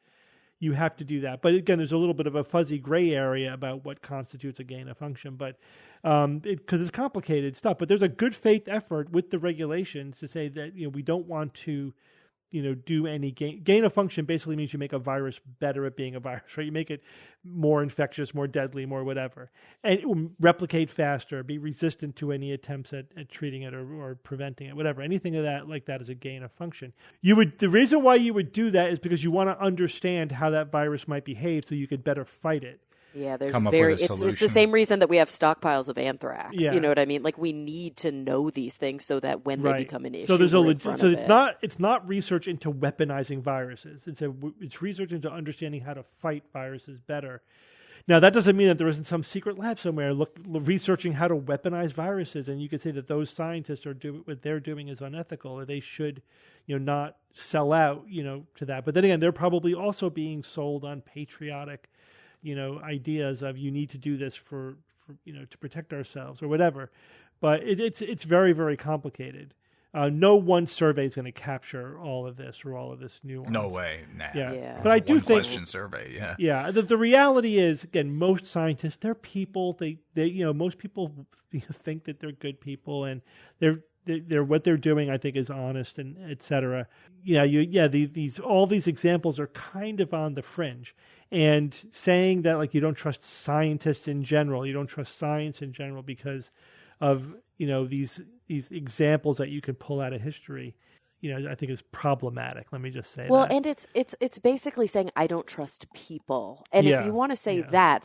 You have to do that. But again, there's a little bit of a fuzzy gray area about what constitutes a gain of function, but because it's complicated stuff. But there's a good faith effort with the regulations to say that we don't want to do any gain of function. Basically means you make a virus better at being a virus, right? You make it more infectious, more deadly, more whatever, and it will replicate faster, be resistant to any attempts at treating it or preventing it, whatever. Anything of that like that is a gain of function. The reason why you would do that is because you want to understand how that virus might behave so you could better fight it. Yeah, it's the same reason that we have stockpiles of anthrax. Yeah. You know what I mean? Like we need to know these things so that when they become an issue, it's not research into weaponizing viruses. It's research into understanding how to fight viruses better. Now that doesn't mean that there isn't some secret lab somewhere researching how to weaponize viruses, and you could say that those scientists what they're doing is unethical, or they should, not sell out, to that. But then again, they're probably also being sold on patriotic ideas of you need to do this for to protect ourselves or whatever. But it's very, very complicated. No one survey is going to capture all of this or all of this nuance. No way. Nah. Yeah. But I do think question survey. Yeah. Yeah. The reality is, again, most scientists, they're people. They most people think that they're good people, and they're what they're doing, I think, is honest and et cetera. All these examples are kind of on the fringe. And saying that, like, you don't trust scientists in general, you don't trust science in general because of, these examples that you can pull out of history, I think is problematic. Let me just say well, that. and it's basically saying I don't trust people. And if you want to say that,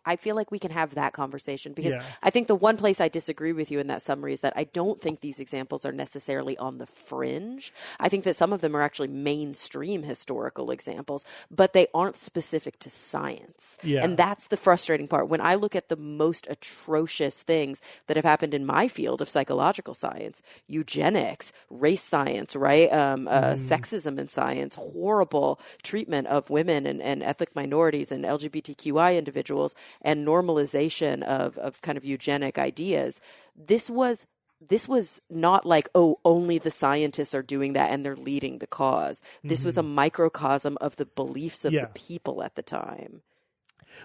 I feel like we can have that conversation because I think the one place I disagree with you in that summary is that I don't think these examples are necessarily on the fringe. I think that some of them are actually mainstream historical examples, but they aren't specific to science. Yeah. And that's the frustrating part. When I look at the most atrocious things that have happened in my field of psychological science, eugenics, race science, right? Sexism in science, horrible treatment of women and ethnic minorities and LGBTQI individuals, and normalization of kind of eugenic ideas. This was not like, oh, only the scientists are doing that and they're leading the cause. This was a microcosm of the beliefs of the people at the time.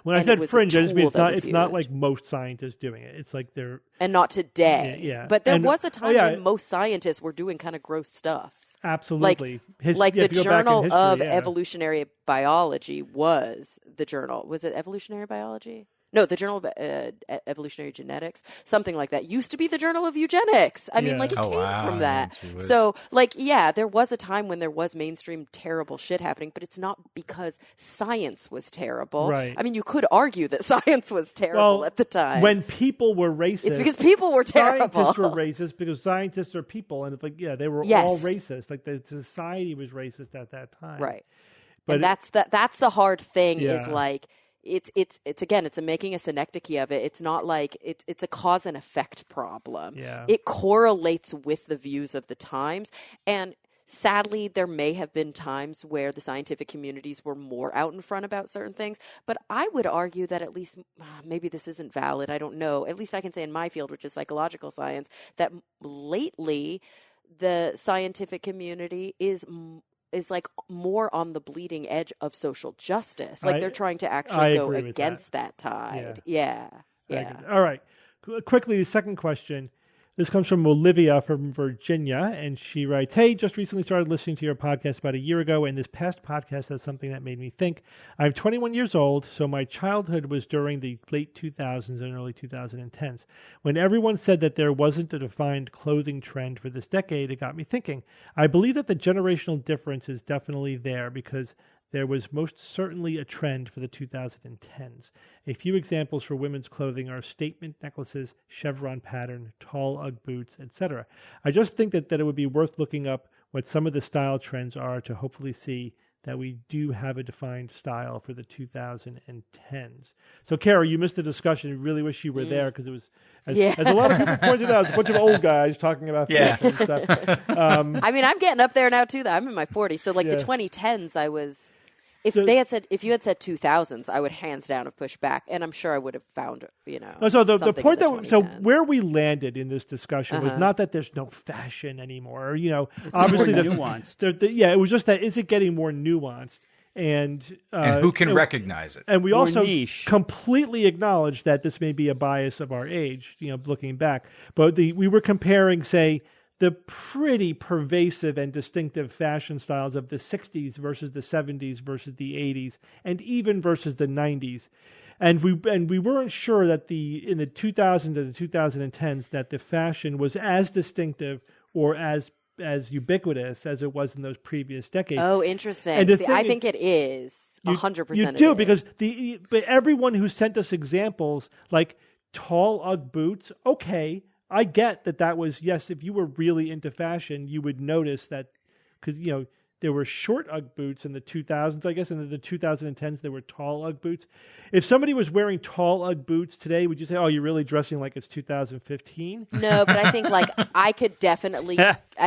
When I said fringe, I just mean it's not like most scientists doing it. It's like they're... And not today. Yeah. But there was a time when most scientists were doing kind of gross stuff. Absolutely. Like the Journal of Evolutionary Biology was the journal. Was it Evolutionary Biology? No, the Journal of Evolutionary Genetics, something like that. Used to be the Journal of Eugenics. I mean, like, it came from that. So, like, there was a time when there was mainstream terrible shit happening, but it's not because science was terrible. Right. I mean, you could argue that science was terrible at the time. When people were racist. It's because people were terrible. Scientists were racist because scientists are people. And it's like, they were all racist. Like, the society was racist at that time. Right. But and that's the hard thing is, like, it's again, it's making a synecdoche of it. It's not like it's a cause and effect problem. Yeah. It correlates with the views of the times. And sadly, there may have been times where the scientific communities were more out in front about certain things. But I would argue that at least, maybe this isn't valid, I don't know. At least I can say in my field, which is psychological science, that lately the scientific community is like more on the bleeding edge of social justice. Like they're trying to actually go against that tide. Yeah. All right. Quickly, the second question. This comes from Olivia from Virginia, and she writes, "Hey, just recently started listening to your podcast about a year ago, and this past podcast has something that made me think. I'm 21 years old, so my childhood was during the late 2000s and early 2010s. When everyone said that there wasn't a defined clothing trend for this decade, it got me thinking. I believe that the generational difference is definitely there because there was most certainly a trend for the 2010s. A few examples for women's clothing are statement necklaces, chevron pattern, tall Ugg boots, etc. I just think that it would be worth looking up what some of the style trends are to hopefully see that we do have a defined style for the 2010s. So, Kara, you missed the discussion. I really wish you were there because it was, as a lot of people pointed out, it's a bunch of old guys talking about fashion and stuff. I mean, I'm getting up there now, too. I'm in my 40s. So, like, the 2010s, I was... If you had said 2000s, I would hands down have pushed back, and I'm sure I would have found, So the point where we landed in this discussion was not that there's no fashion anymore. Obviously the nuanced. It was just that is it getting more nuanced, and who can recognize it? And we more also niche. Completely acknowledge that this may be a bias of our age, looking back. But we were comparing, say, the pretty pervasive and distinctive fashion styles of the 60s versus the 70s versus the 80s and even versus the 90s. And we weren't sure that in the 2000s and the 2010s that the fashion was as distinctive or as ubiquitous as it was in those previous decades. Oh, interesting. I think it is 100%. You do, because but everyone who sent us examples like tall Ugg boots, okay, I get that was, yes, if you were really into fashion, you would notice that because, there were short Ugg boots in the 2000s, I guess, and in the 2010s, there were tall Ugg boots. If somebody was wearing tall Ugg boots today, would you say, oh, you're really dressing like it's 2015? No, but I think, I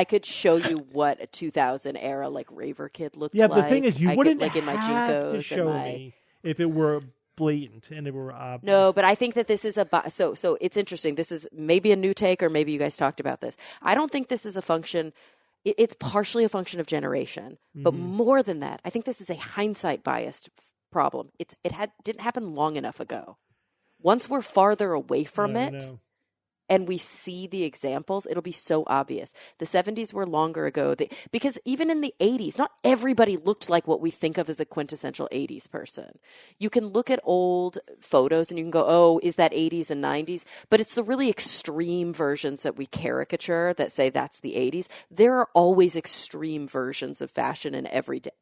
could show you what a 2000 era, raver kid looked like. Yeah, but the thing is, you wouldn't in my have JNCOs to show me if it were blatant and it were obvious. No, but I think that this is so it's interesting. This is maybe a new take, or maybe you guys talked about this. I don't think this is a function. It's partially a function of generation, but more than that, I think this is a hindsight biased problem. It didn't happen long enough ago. Once we're farther away from it, and we see the examples, it'll be so obvious. The 70s were longer ago. Because even in the 80s, not everybody looked like what we think of as a quintessential 80s person. You can look at old photos and you can go, oh, is that 80s and 90s? But it's the really extreme versions that we caricature that say that's the 80s. There are always extreme versions of fashion in every decade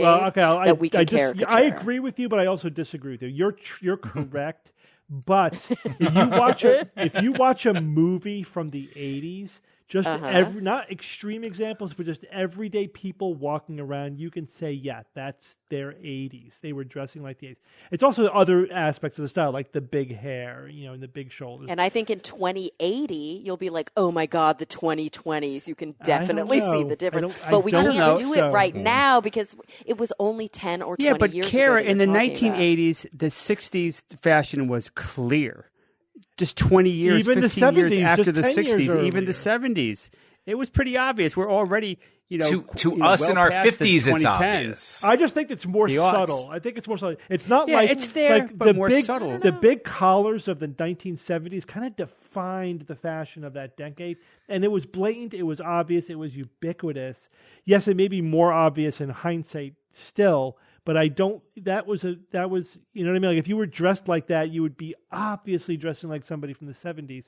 that we can caricature. I agree with you, but I also disagree with you. You're correct. But if you watch a movie from the 80s, just not extreme examples, but just everyday people walking around, you can say, yeah, that's their 80s. They were dressing like the 80s. It's also other aspects of the style, like the big hair, and the big shoulders. And I think in 2080, you'll be like, oh my God, the 2020s. You can definitely see the difference. But we can't do it right now because it was only 10 or 20 years ago. Yeah, but Kara, in the 1980s, the 60s fashion was clear. Just 20 years, even 15 the 70s, years after the 60s, even the 70s. It was pretty obvious. We're already, to us in our 50s, it's obvious. I just think it's more subtle. I think it's more subtle. It's not like it's there, like but more subtle. The big collars of the 1970s kind of defined the fashion of that decade, and it was blatant. It was obvious. It was ubiquitous. Yes, it may be more obvious in hindsight still. But I don't. That was you know what I mean. Like if you were dressed like that, you would be obviously dressing like somebody from the 70s.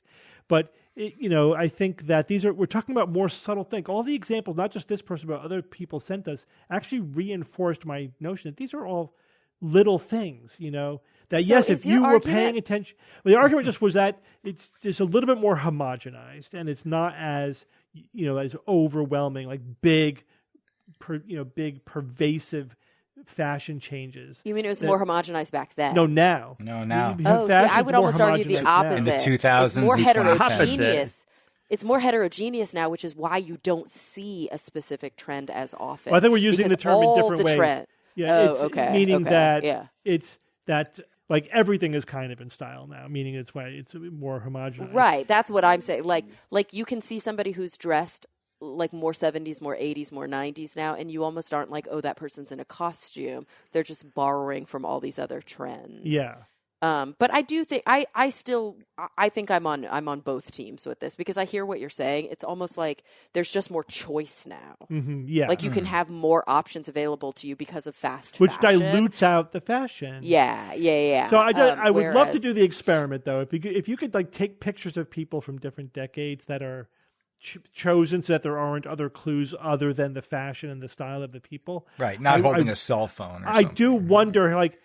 But I think that we're talking about more subtle things. All the examples, not just this person, but other people sent us, actually reinforced my notion that these are all little things. That yes, if you were paying attention, the argument just was that it's just a little bit more homogenized, and it's not as as overwhelming, like big pervasive fashion changes. You mean it was more homogenized back then? No, now. I would almost argue the opposite. In the 2000s, it's more heterogeneous. It's more heterogeneous now, which is why you don't see a specific trend as often. Well, I think we're using the term in different ways. Yeah, meaning that it's that like everything is kind of in style now, meaning it's more homogenized. Right, that's what I'm saying. Like you can see somebody who's dressed like more 70s, more 80s, more 90s now, and you almost aren't like, oh, that person's in a costume. They're just borrowing from all these other trends. Yeah. But I do think I think I'm on both teams with this because I hear what you're saying. It's almost like there's just more choice now. Mm-hmm, yeah. Like you can have more options available to you because of fast which fashion. dilutes out the fashion. Yeah. So I would love to do the experiment though. If you could like take pictures of people from different decades that are chosen so that there aren't other clues other than the fashion and the style of the people. Right, not holding a cell phone or something. I do wonder, like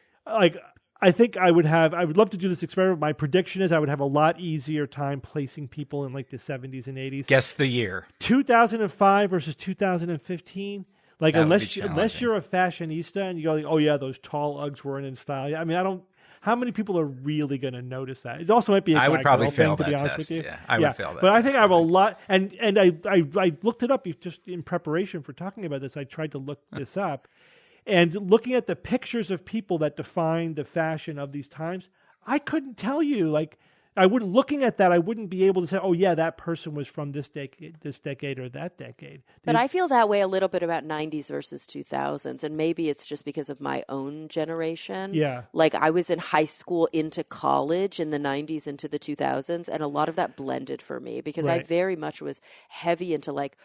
I think I would love to do this experiment. My prediction is I would have a lot easier time placing people in like the 70s and 80s. Guess the year. 2005 versus 2015. Like unless you're a fashionista and you go like, oh yeah, those tall Uggs weren't in style. I mean, how many people are really going to notice that? It also might be I would probably fail thing, to be that honest test. With you. Yeah, I would fail that. But I think I have a lot, and I looked it up just in preparation for talking about this. I tried to look this up, and looking at the pictures of people that define the fashion of these times, I couldn't tell you. Like looking at that, I wouldn't be able to say, oh yeah, that person was from this decade or that decade. But I feel that way a little bit about 90s versus 2000s, and maybe it's just because of my own generation. Yeah. Like I was in high school into college in the 90s into the 2000s, and a lot of that blended for me because I very much was heavy into like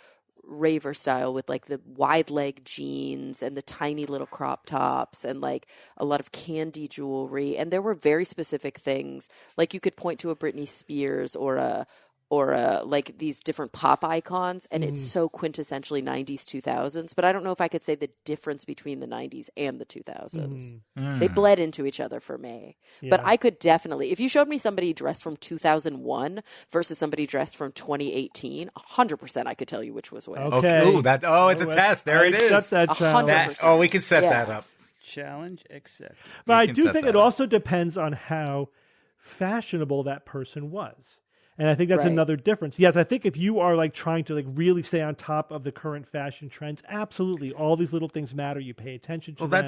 raver style with like the wide leg jeans and the tiny little crop tops and like a lot of candy jewelry, and there were very specific things like you could point to a Britney Spears or a like these different pop icons, and it's so quintessentially 90s 2000s, but I don't know if I could say the difference between the 90s and the 2000s. They bled into each other for me. But I could definitely, if you showed me somebody dressed from 2001 versus somebody dressed from 2018, 100% I could tell you which was which. Okay. Ooh, it's a test. There it is. That 100%. We can set that up. Challenge accepted. But I do think it also depends on how fashionable that person was. And I think that's another difference. Yes, I think if you are like trying to like really stay on top of the current fashion trends, absolutely, all these little things matter. You pay attention to them.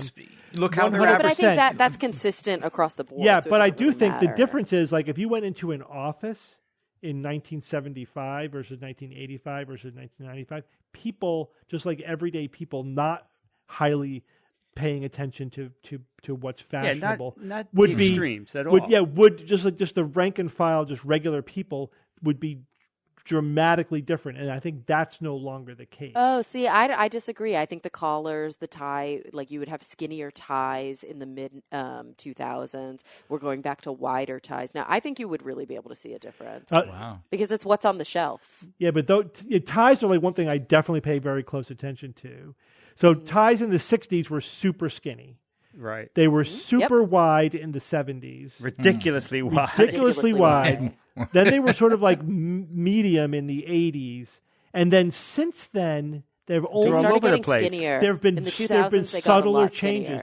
Look how they're. But I think that's consistent across the board. Yeah, so but I do think the difference is like if you went into an office in 1975 versus 1985 versus 1995, people just like everyday people, not highly paying attention to what's fashionable, not would the be extremes at all. Would just the rank and file, just regular people would be dramatically different, and I think that's no longer the case. Oh, see, I disagree. I think the collars, the tie, like you would have skinnier ties in the mid 2000s. We're going back to wider ties now. I think you would really be able to see a difference. Wow. Because it's what's on the shelf. Yeah, but ties are like one thing I definitely pay very close attention to. So ties in the 60s were super skinny. Right. They were super wide in the 70s. Ridiculously wide. Ridiculously wide. Then they were sort of like medium in the 80s. And then since then, they've They only started over the getting place. skinnier. There have been in the 2000s, they got a subtler lot changes. skinnier.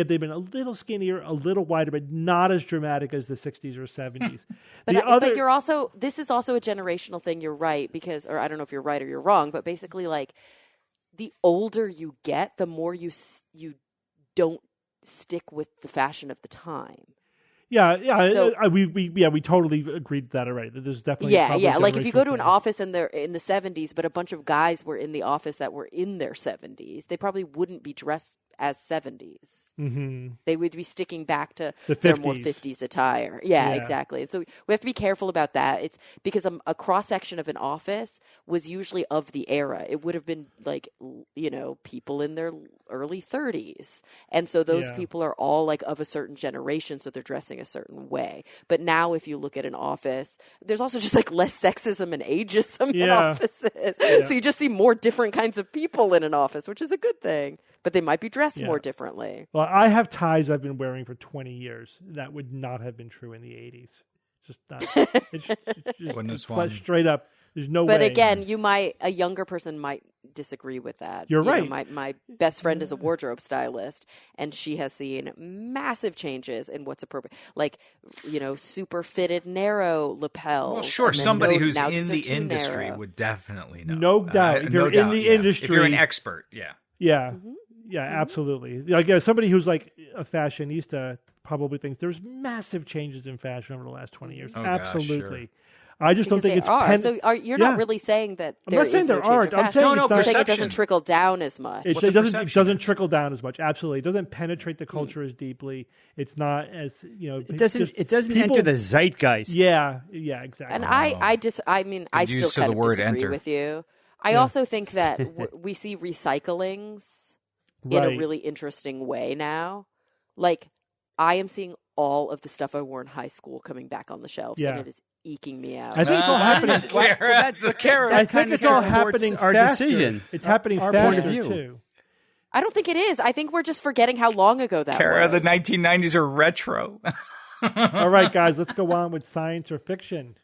They've been a little skinnier, a little wider, but not as dramatic as the 60s or 70s. But you're also, this is also a generational thing. You're right, because, or I don't know if you're right or you're wrong, but basically, like, the older you get, the more you don't stick with the fashion of the time. Yeah. So- we totally agreed that already. There's definitely Yeah. Like if you go to an thing. office and they're in the 70s, but a bunch of guys were in the office that were in their 70s, they probably wouldn't be dressed as 70s. Mm-hmm. They would be sticking back to The their more 50s. 50s attire. Yeah, Yeah. exactly. And so we have to be careful about that. It's because a cross section of an office was usually of the era. It would have been like, people in their early 30s. And so those people are all like of a certain generation, so they're dressing a certain way. But now if you look at an office, there's also just like less sexism and ageism in offices. Yeah. So you just see more different kinds of people in an office, which is a good thing. But they might be dressed more differently. Well, I have ties I've been wearing for 20 years. That would not have been true in the 80s. Just not. It's Wouldn't have just swung. straight up. There's no way. But again, a younger person might disagree with that. You're right. My best friend is a wardrobe stylist, and she has seen massive changes in what's appropriate. Like, super fitted narrow lapels. Well, sure. and then Somebody who's now in these are the too industry narrow. would definitely know. No doubt. If you're in the industry, if you're an expert, yeah. Yeah. Yeah, absolutely. Like somebody who's like a fashionista probably thinks there's massive changes in fashion over the last 20 years. Oh, gosh, absolutely. sure. I just don't Because think they it's are. So you're not really saying that I'm there not saying is no there change aren't. in I'm fashion. saying No, it's no, not- You're saying it perception. doesn't trickle down as much. It What the doesn't perception doesn't is. trickle down as much. Absolutely, it doesn't penetrate the culture as deeply. It's not as It doesn't people- enter the zeitgeist. Yeah, exactly. And I Good still use of kind the of word disagree enter. with you. I also think that we see recyclings in a Right. really interesting way now. Like, I am seeing all of the stuff I wore in high school coming back on the shelves, Yeah. and it is eking me out. I think it's all happening. That's I think it's all happening our faster. decision. It's happening Our faster point of view. too. I don't think it is. I think we're just forgetting how long ago that Kara, was. the 1990s are retro. All right, guys, let's go on with science or fiction.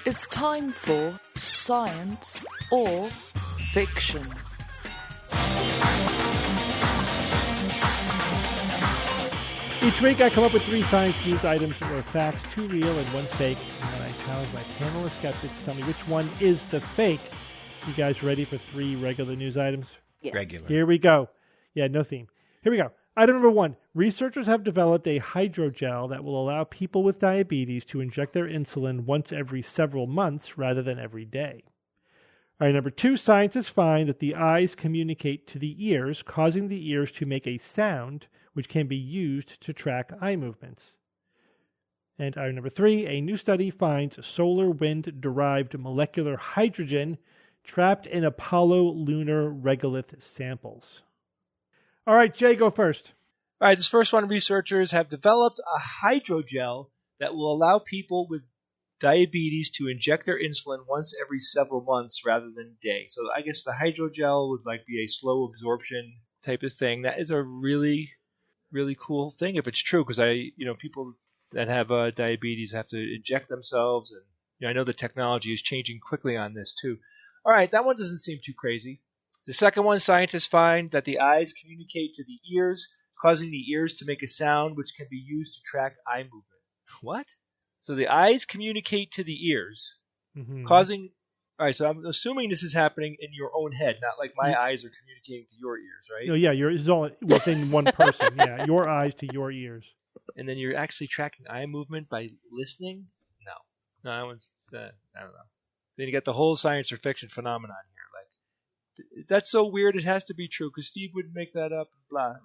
It's time for science or fiction. Each week I come up with 3 science news items that are facts, 2 real and 1 fake, and then I challenge my panel of skeptics to tell me which one is the fake. You guys ready for 3 regular news items? Yes. Regular. Here we go. Yeah, no theme. Here we go. Item number 1. Researchers have developed a hydrogel that will allow people with diabetes to inject their insulin once every several months rather than every day. All right, number 2. Scientists find that the eyes communicate to the ears, causing the ears to make a sound which can be used to track eye movements. And item number 3. A new study finds solar wind-derived molecular hydrogen trapped in Apollo lunar regolith samples. All right, Jay, go first. All right, this first one, researchers have developed a hydrogel that will allow people with diabetes to inject their insulin once every several months rather than a day. So I guess the hydrogel would be a slow absorption type of thing. That is a really, really cool thing if it's true, because people that have diabetes have to inject themselves, and I know the technology is changing quickly on this too. All right, that one doesn't seem too crazy. The second one, scientists find that the eyes communicate to the ears, causing the ears to make a sound which can be used to track eye movement. What? So the eyes communicate to the ears, causing... All right, so I'm assuming this is happening in your own head, not like my eyes are communicating to your ears, right? No, yeah, it's all within one person. Yeah, your eyes to your ears. And then you're actually tracking eye movement by listening? No, that one's... I don't know. Then you got the whole science or fiction phenomenon here. That's so weird it has to be true, because Steve wouldn't make that up, blah,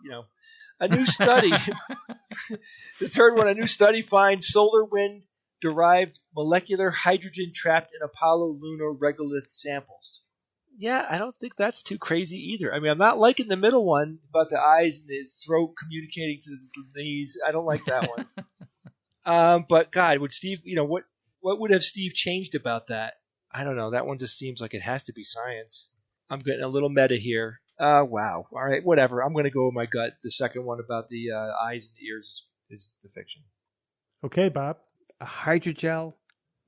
A new study... The third one, a new study finds solar wind derived molecular hydrogen trapped in Apollo lunar regolith samples. Yeah, I don't think that's too crazy either. I mean, I'm not liking the middle one about the eyes and the throat communicating to the knees. I don't like that one. But God, would Steve, what would have Steve changed about that? I don't know. That one just seems like it has to be science. I'm getting a little meta here. Wow. All right, whatever. I'm going to go with my gut. The second one about the eyes and the ears is the fiction. Okay, Bob. A hydrogel,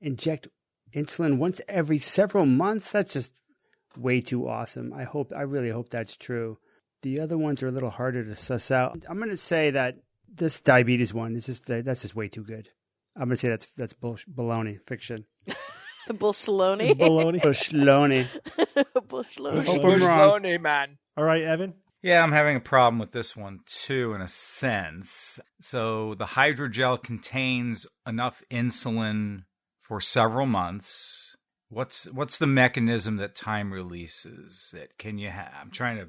inject insulin once every several months. That's just way too awesome. I really hope that's true. The other ones are a little harder to suss out. I'm going to say that this diabetes one that's just way too good. I'm going to say that's baloney fiction. Bullshiloney. Baloney. Bullshiloney. Bullshiloney. Hope I'm wrong. Bullshiloney, man. All right, Evan. Yeah, I'm having a problem with this one too, in a sense. So the hydrogel contains enough insulin for several months. What's the mechanism that time releases it? I'm trying to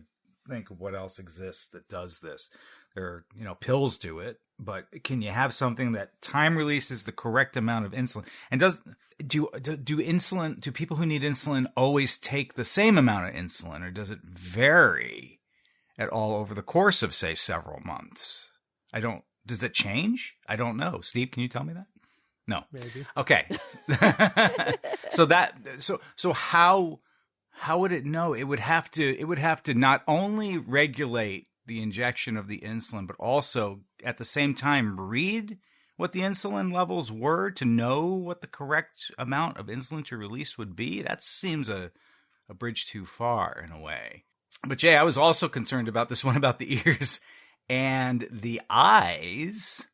think of what else exists that does this. There are, pills do it, but can you have something that time releases the correct amount of insulin? And do people who need insulin always take the same amount of insulin, or does it vary at all over the course of, say, several months? Does it change? I don't know. Steve, can you tell me that? No. Maybe. Okay. So how would it know? It would have to not only regulate the injection of the insulin, but also at the same time read what the insulin levels were to know what the correct amount of insulin to release would be. That seems a bridge too far in a way. But Jay, I was also concerned about this one about the ears and the eyes.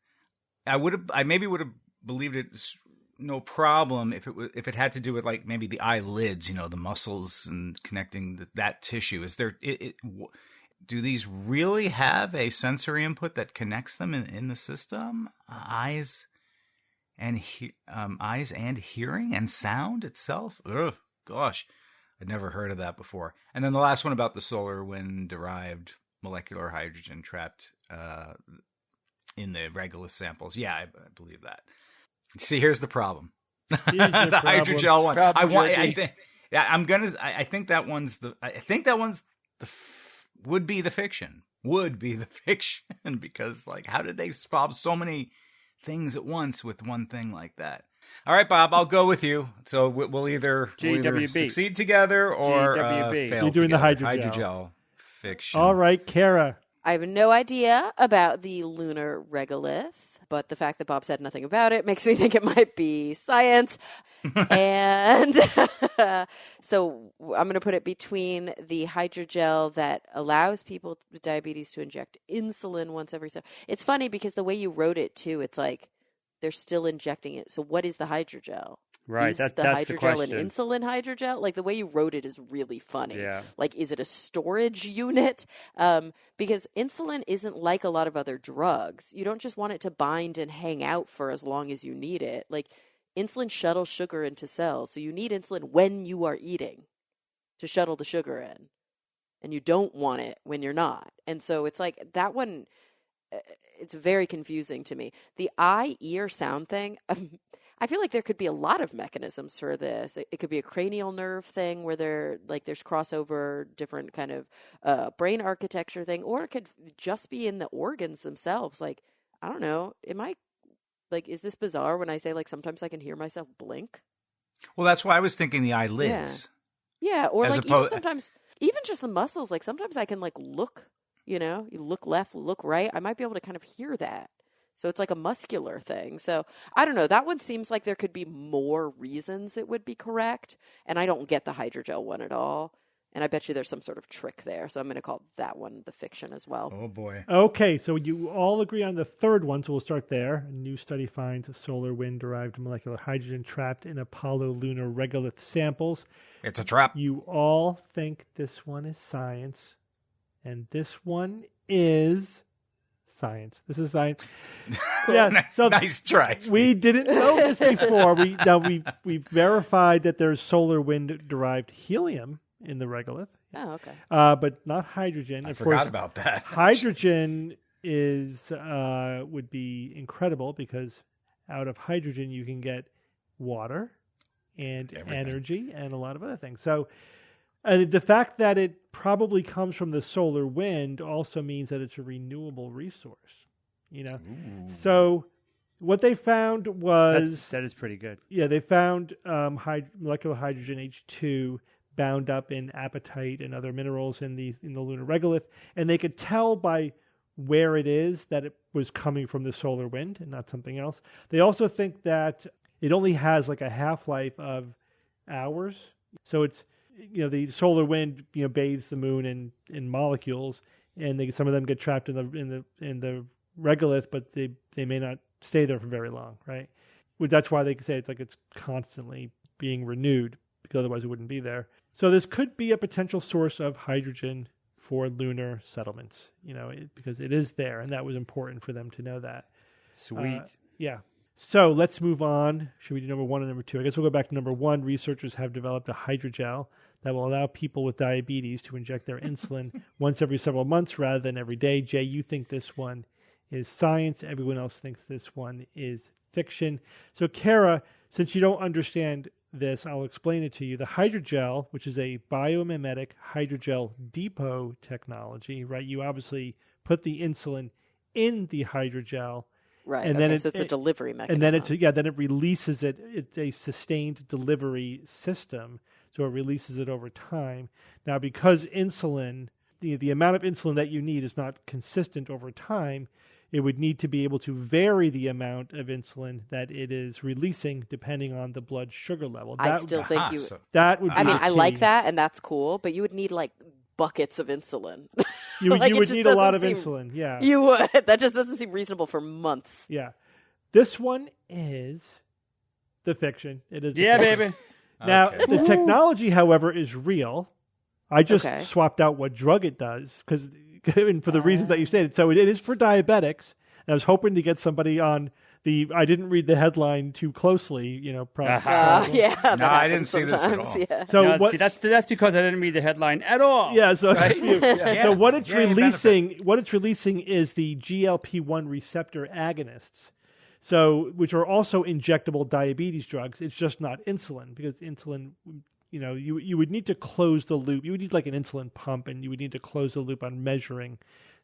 I maybe would have believed it's no problem if it had to do with like maybe the eyelids, the muscles and connecting that tissue. Is there do these really have a sensory input that connects them in the system? Eyes and hearing and sound itself? Ugh, gosh, I'd never heard of that before. And then the last one about the solar wind-derived molecular hydrogen trapped in the regolith samples. Yeah, I believe that. See, here's the problem. The hydrogel one. I think that one's would be the fiction because how did they solve so many things at once with one thing like that? All right, Bob, I'll go with you. So we'll either succeed together or fail. You're doing together. the hydrogel fiction. All right, Kara. I have no idea about the lunar regolith, but the fact that Bob said nothing about it makes me think it might be science. And so I'm going to put it between the hydrogel that allows people with diabetes to inject insulin once every so. It's funny because the way you wrote it too, it's like they're still injecting it. So what is the hydrogel? Right, is that's the the hydrogel question. an insulin hydrogel? Like the way you wrote it is really funny. Yeah. Like, is it a storage unit? Because insulin isn't like a lot of other drugs. You don't just want it to bind and hang out for as long as you need it. Like, insulin shuttles sugar into cells. So you need insulin when you are eating to shuttle the sugar in. And you don't want it when you're not. And so it's like that one, it's very confusing to me. The eye, ear, sound thing, I feel like there could be a lot of mechanisms for this. It could be a cranial nerve thing where there's crossover, different kind of brain architecture thing, or it could just be in the organs themselves. Like, I don't know. Is this bizarre when I say sometimes I can hear myself blink? Well, that's why I was thinking the eyelids. Yeah, or even sometimes, even just the muscles. Like sometimes I can look, you look left, look right. I might be able to kind of hear that. So it's like a muscular thing. So I don't know. That one seems like there could be more reasons it would be correct. And I don't get the hydrogel one at all. And I bet you there's some sort of trick there. So I'm going to call that one the fiction as well. Oh, boy. Okay, so you all agree on the third one, so we'll start there. A new study finds a solar wind-derived molecular hydrogen trapped in Apollo lunar regolith samples. It's a trap. You all think this one is science, and this one is science. This is science. Yeah, nice try, Steve. We didn't know this before. We verified that there's solar wind-derived helium in the regolith. Oh, okay. But not hydrogen. I of forgot course, about that. Hydrogen would be incredible because out of hydrogen, you can get water and energy and a lot of other things. So the fact that it probably comes from the solar wind also means that it's a renewable resource, Ooh. So what they found was... That is pretty good. Yeah, they found molecular hydrogen H2 bound up in apatite and other minerals in the lunar regolith, and they could tell by where it is that it was coming from the solar wind and not something else. They also think that it only has like a half-life of hours. So it's, the solar wind, bathes the moon in molecules, and some of them get trapped in the regolith, but they may not stay there for very long, right? That's why they can say it's constantly being renewed, because otherwise it wouldn't be there. So this could be a potential source of hydrogen for lunar settlements, because it is there, and that was important for them to know that. Sweet. Yeah. So let's move on. Should we do number 1 and number 2? I guess we'll go back to number 1. Researchers have developed a hydrogel that will allow people with diabetes to inject their insulin once every several months rather than every day. Jay, you think this one is science. Everyone else thinks this one is fiction. So, Kara, since you don't understand this, I'll explain it to you. The hydrogel, which is a biomimetic hydrogel depot technology, right? You obviously put the insulin in the hydrogel. Right. And then it's a delivery mechanism. And then it releases it. It's a sustained delivery system. So it releases it over time. Now, because insulin, the amount of insulin that you need is not consistent over time, it would need to be able to vary the amount of insulin that it is releasing depending on the blood sugar level. I still think that would be I like that, and that's cool, but you would need like buckets of insulin. You would need a lot of insulin, yeah. You would. That just doesn't seem reasonable for months. Yeah. This one is the fiction. It is fiction. Baby. Now, the technology, however, is real. I just swapped out what drug it does because for the reasons that you stated. So it is for diabetics. And I was hoping to get somebody on I didn't read the headline too closely, probably. No, I didn't see this at all. Yeah. So that's because I didn't read the headline at all. Yeah. So, right? So what it's releasing is the GLP-1 receptor agonists. So, which are also injectable diabetes drugs. It's just not insulin, because insulin, you would need to close the loop. You would need like an insulin pump, and you would need to close the loop on measuring,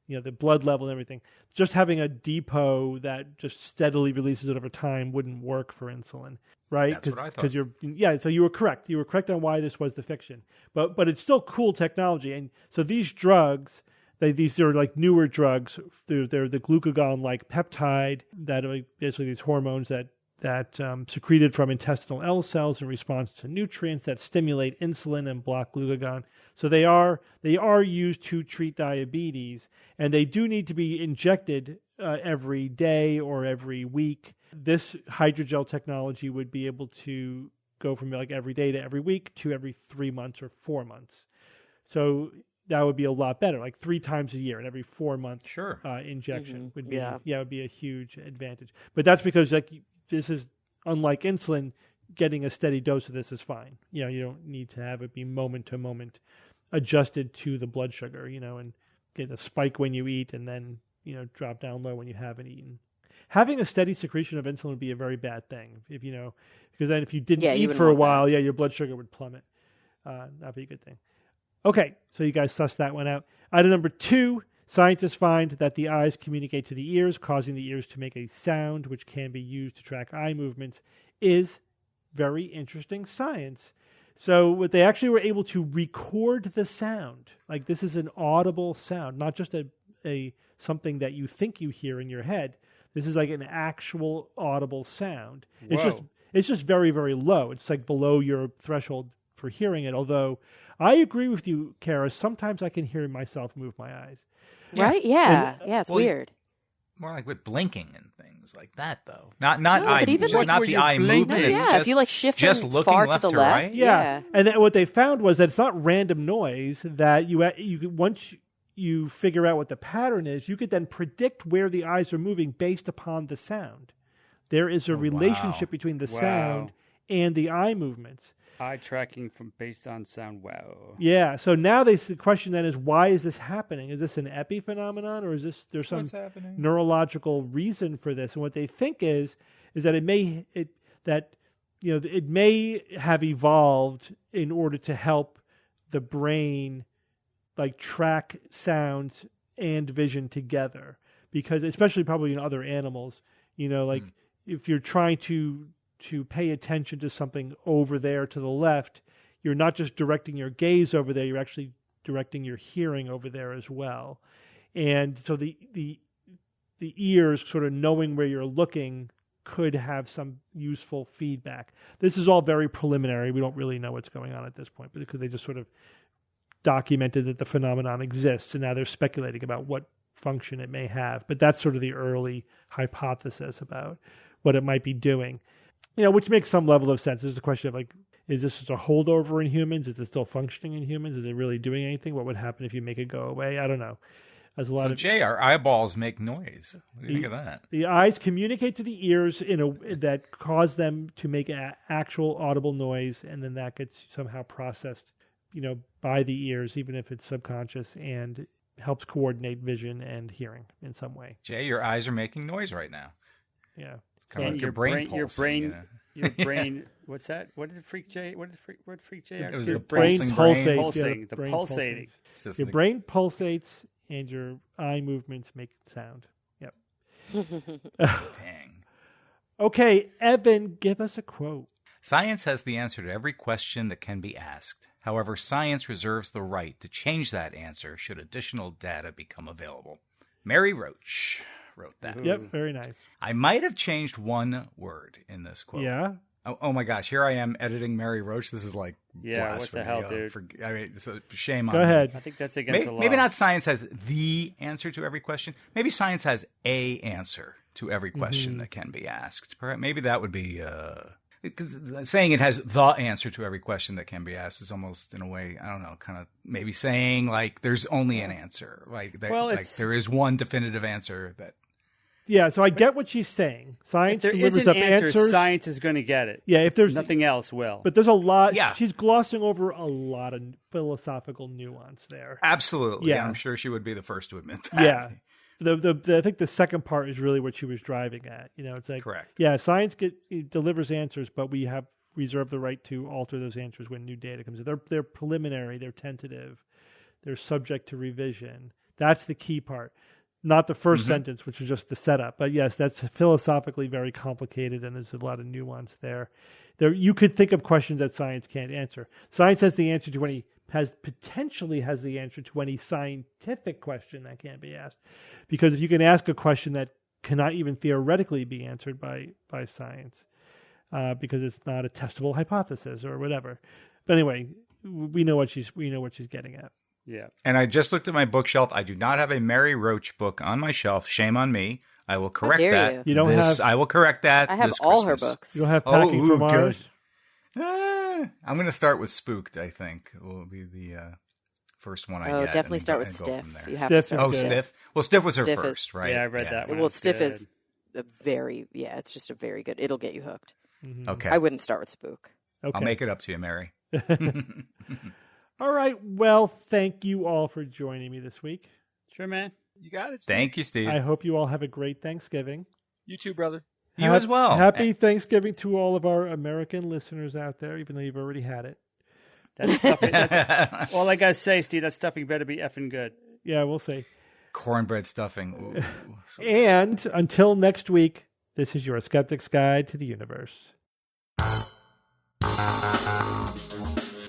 the blood level and everything. Just having a depot that just steadily releases it over time wouldn't work for insulin, right? That's what I thought. So you were correct. You were correct on why this was the fiction. But it's still cool technology. And so these drugs, these are like newer drugs. They're the glucagon-like peptide that are basically these hormones that secreted from intestinal L cells in response to nutrients that stimulate insulin and block glucagon. So they are used to treat diabetes, and they do need to be injected every day or every week. This hydrogel technology would be able to go from like every day to every week to every 3 months or 4 months. So that would be a lot better, like 3 times a year, and every 4 month injection would be would be a huge advantage. But that's because this is unlike insulin. Getting a steady dose of this is fine. You don't need to have it be moment to moment adjusted to the blood sugar, and get a spike when you eat and then, drop down low when you haven't eaten. Having a steady secretion of insulin would be a very bad thing because then if you didn't eat for a while, your blood sugar would plummet. That'd be a good thing. Okay, so you guys sussed that one out. Item number 2, scientists find that the eyes communicate to the ears, causing the ears to make a sound which can be used to track eye movements, is very interesting science. So what they actually were able to record the sound. Like this is an audible sound, not just a something that you think you hear in your head. This is like an actual audible sound. Whoa. It's just very, very low. It's like below your threshold for hearing it. Although I agree with you, Kara, sometimes I can hear myself move my eyes. Right? Yeah. It's weird. More like with blinking and things like that, though. Not eye, even not the eye movement. It's just, if you like shift just looking far left to the to left. right. Yeah. And then what they found was that it's not random noise. That you once you figure out what the pattern is, you could then predict where the eyes are moving based upon the sound. There is a relationship between the sound and the eye movements. Eye tracking based on sound. Wow. Yeah. So now the question then is, why is this happening? Is this an epiphenomenon, or is there's some neurological reason for this? And what they think is that it may have evolved in order to help the brain like track sounds and vision together, because especially probably in other animals, if you're trying to pay attention to something over there to the left, you're not just directing your gaze over there, you're actually directing your hearing over there as well. And so the ears sort of knowing where you're looking could have some useful feedback. This is all very preliminary. We don't really know what's going on at this point, because they just sort of documented that the phenomenon exists, and now they're speculating about what function it may have. But that's sort of the early hypothesis about what it might be doing. Which makes some level of sense. There's a question of is this just a holdover in humans? Is it still functioning in humans? Is it really doing anything? What would happen if you make it go away? I don't know. There's a lot of Jay, our eyeballs make noise. What do you think of that? The eyes communicate to the ears that cause them to make actual audible noise, and then that gets somehow processed, by the ears, even if it's subconscious, and helps coordinate vision and hearing in some way. Jay, your eyes are making noise right now. Yeah. Kind of like your brain pulsing, your brain. What's that? What did Freak Jay? It was your the brain pulsing. Pulsing. The pulsating. Your brain pulsates, and your eye movements make sound. Yep. Dang. Okay, Evan, give us a quote. Science has the answer to every question that can be asked. However, science reserves the right to change that answer should additional data become available. Mary Roach wrote that. Yep, very nice. I might have changed one word in this quote. Yeah? Oh my gosh, here I am editing Mary Roach. This is like blasphemy. What the hell, dude? So shame on Go ahead. I think that's against the law. Maybe not science has the answer to every question. Maybe science has a answer to every question that can be asked. Perhaps maybe that would be... saying it has the answer to every question that can be asked is almost, in a way, I don't know, kind of maybe saying like there's only an answer. There is one definitive answer that... Yeah, so I get what she's saying. Science delivers up answers. Science is going to get it. Yeah, if there's nothing else, will. But there's a lot. Yeah. She's glossing over a lot of philosophical nuance there. Absolutely. Yeah. I'm sure she would be the first to admit that. Yeah. I think the second part is really what she was driving at. It's like, correct. Yeah, science delivers answers, but we have reserved the right to alter those answers when new data comes in. They're preliminary. They're tentative. They're subject to revision. That's the key part. Not the first sentence, which is just the setup. But yes, that's philosophically very complicated, and there's a lot of nuance there. You could think of questions that science can't answer. Science has the answer to potentially has the answer to any scientific question that can't be asked. Because if you can ask a question that cannot even theoretically be answered by science, because it's not a testable hypothesis or whatever. But anyway, we know what she's getting at. Yeah. And I just looked at my bookshelf. I do not have a Mary Roach book on my shelf. Shame on me. I will correct that. You don't have. I will correct that. I have all her books. You don't have Packing for Mars. I'm going to start with Spooked. I think will be the first one I get. Oh, definitely start with Stiff. You have Stiff to start with Stiff. Well, Stiff was her Stiff first, right? Yeah, I read that one. Well, Stiff is it's just a very good. It'll get you hooked. Mm-hmm. Okay. I wouldn't start with Spook. Okay. I'll make it up to you, Mary. All right. Well, thank you all for joining me this week. Sure, man. You got it, Steve. Thank you, Steve. I hope you all have a great Thanksgiving. You too, brother. You as well. Happy Thanksgiving to all of our American listeners out there, even though you've already had it. That stuffing, all I got to say, Steve, that stuffing better be effing good. Yeah, we'll see. Cornbread stuffing. Ooh, and until next week, this is your Skeptic's Guide to the Universe.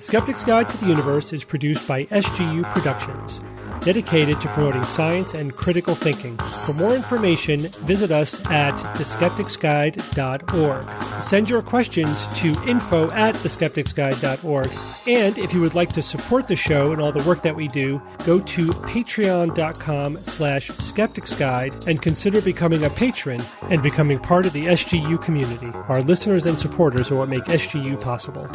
Skeptic's Guide to the Universe is produced by SGU Productions, dedicated to promoting science and critical thinking. For more information, visit us at theskepticsguide.org. Send your questions to info@theskepticsguide.org. And if you would like to support the show and all the work that we do, go to patreon.com/skepticsguide and consider becoming a patron and becoming part of the SGU community. Our listeners and supporters are what make SGU possible.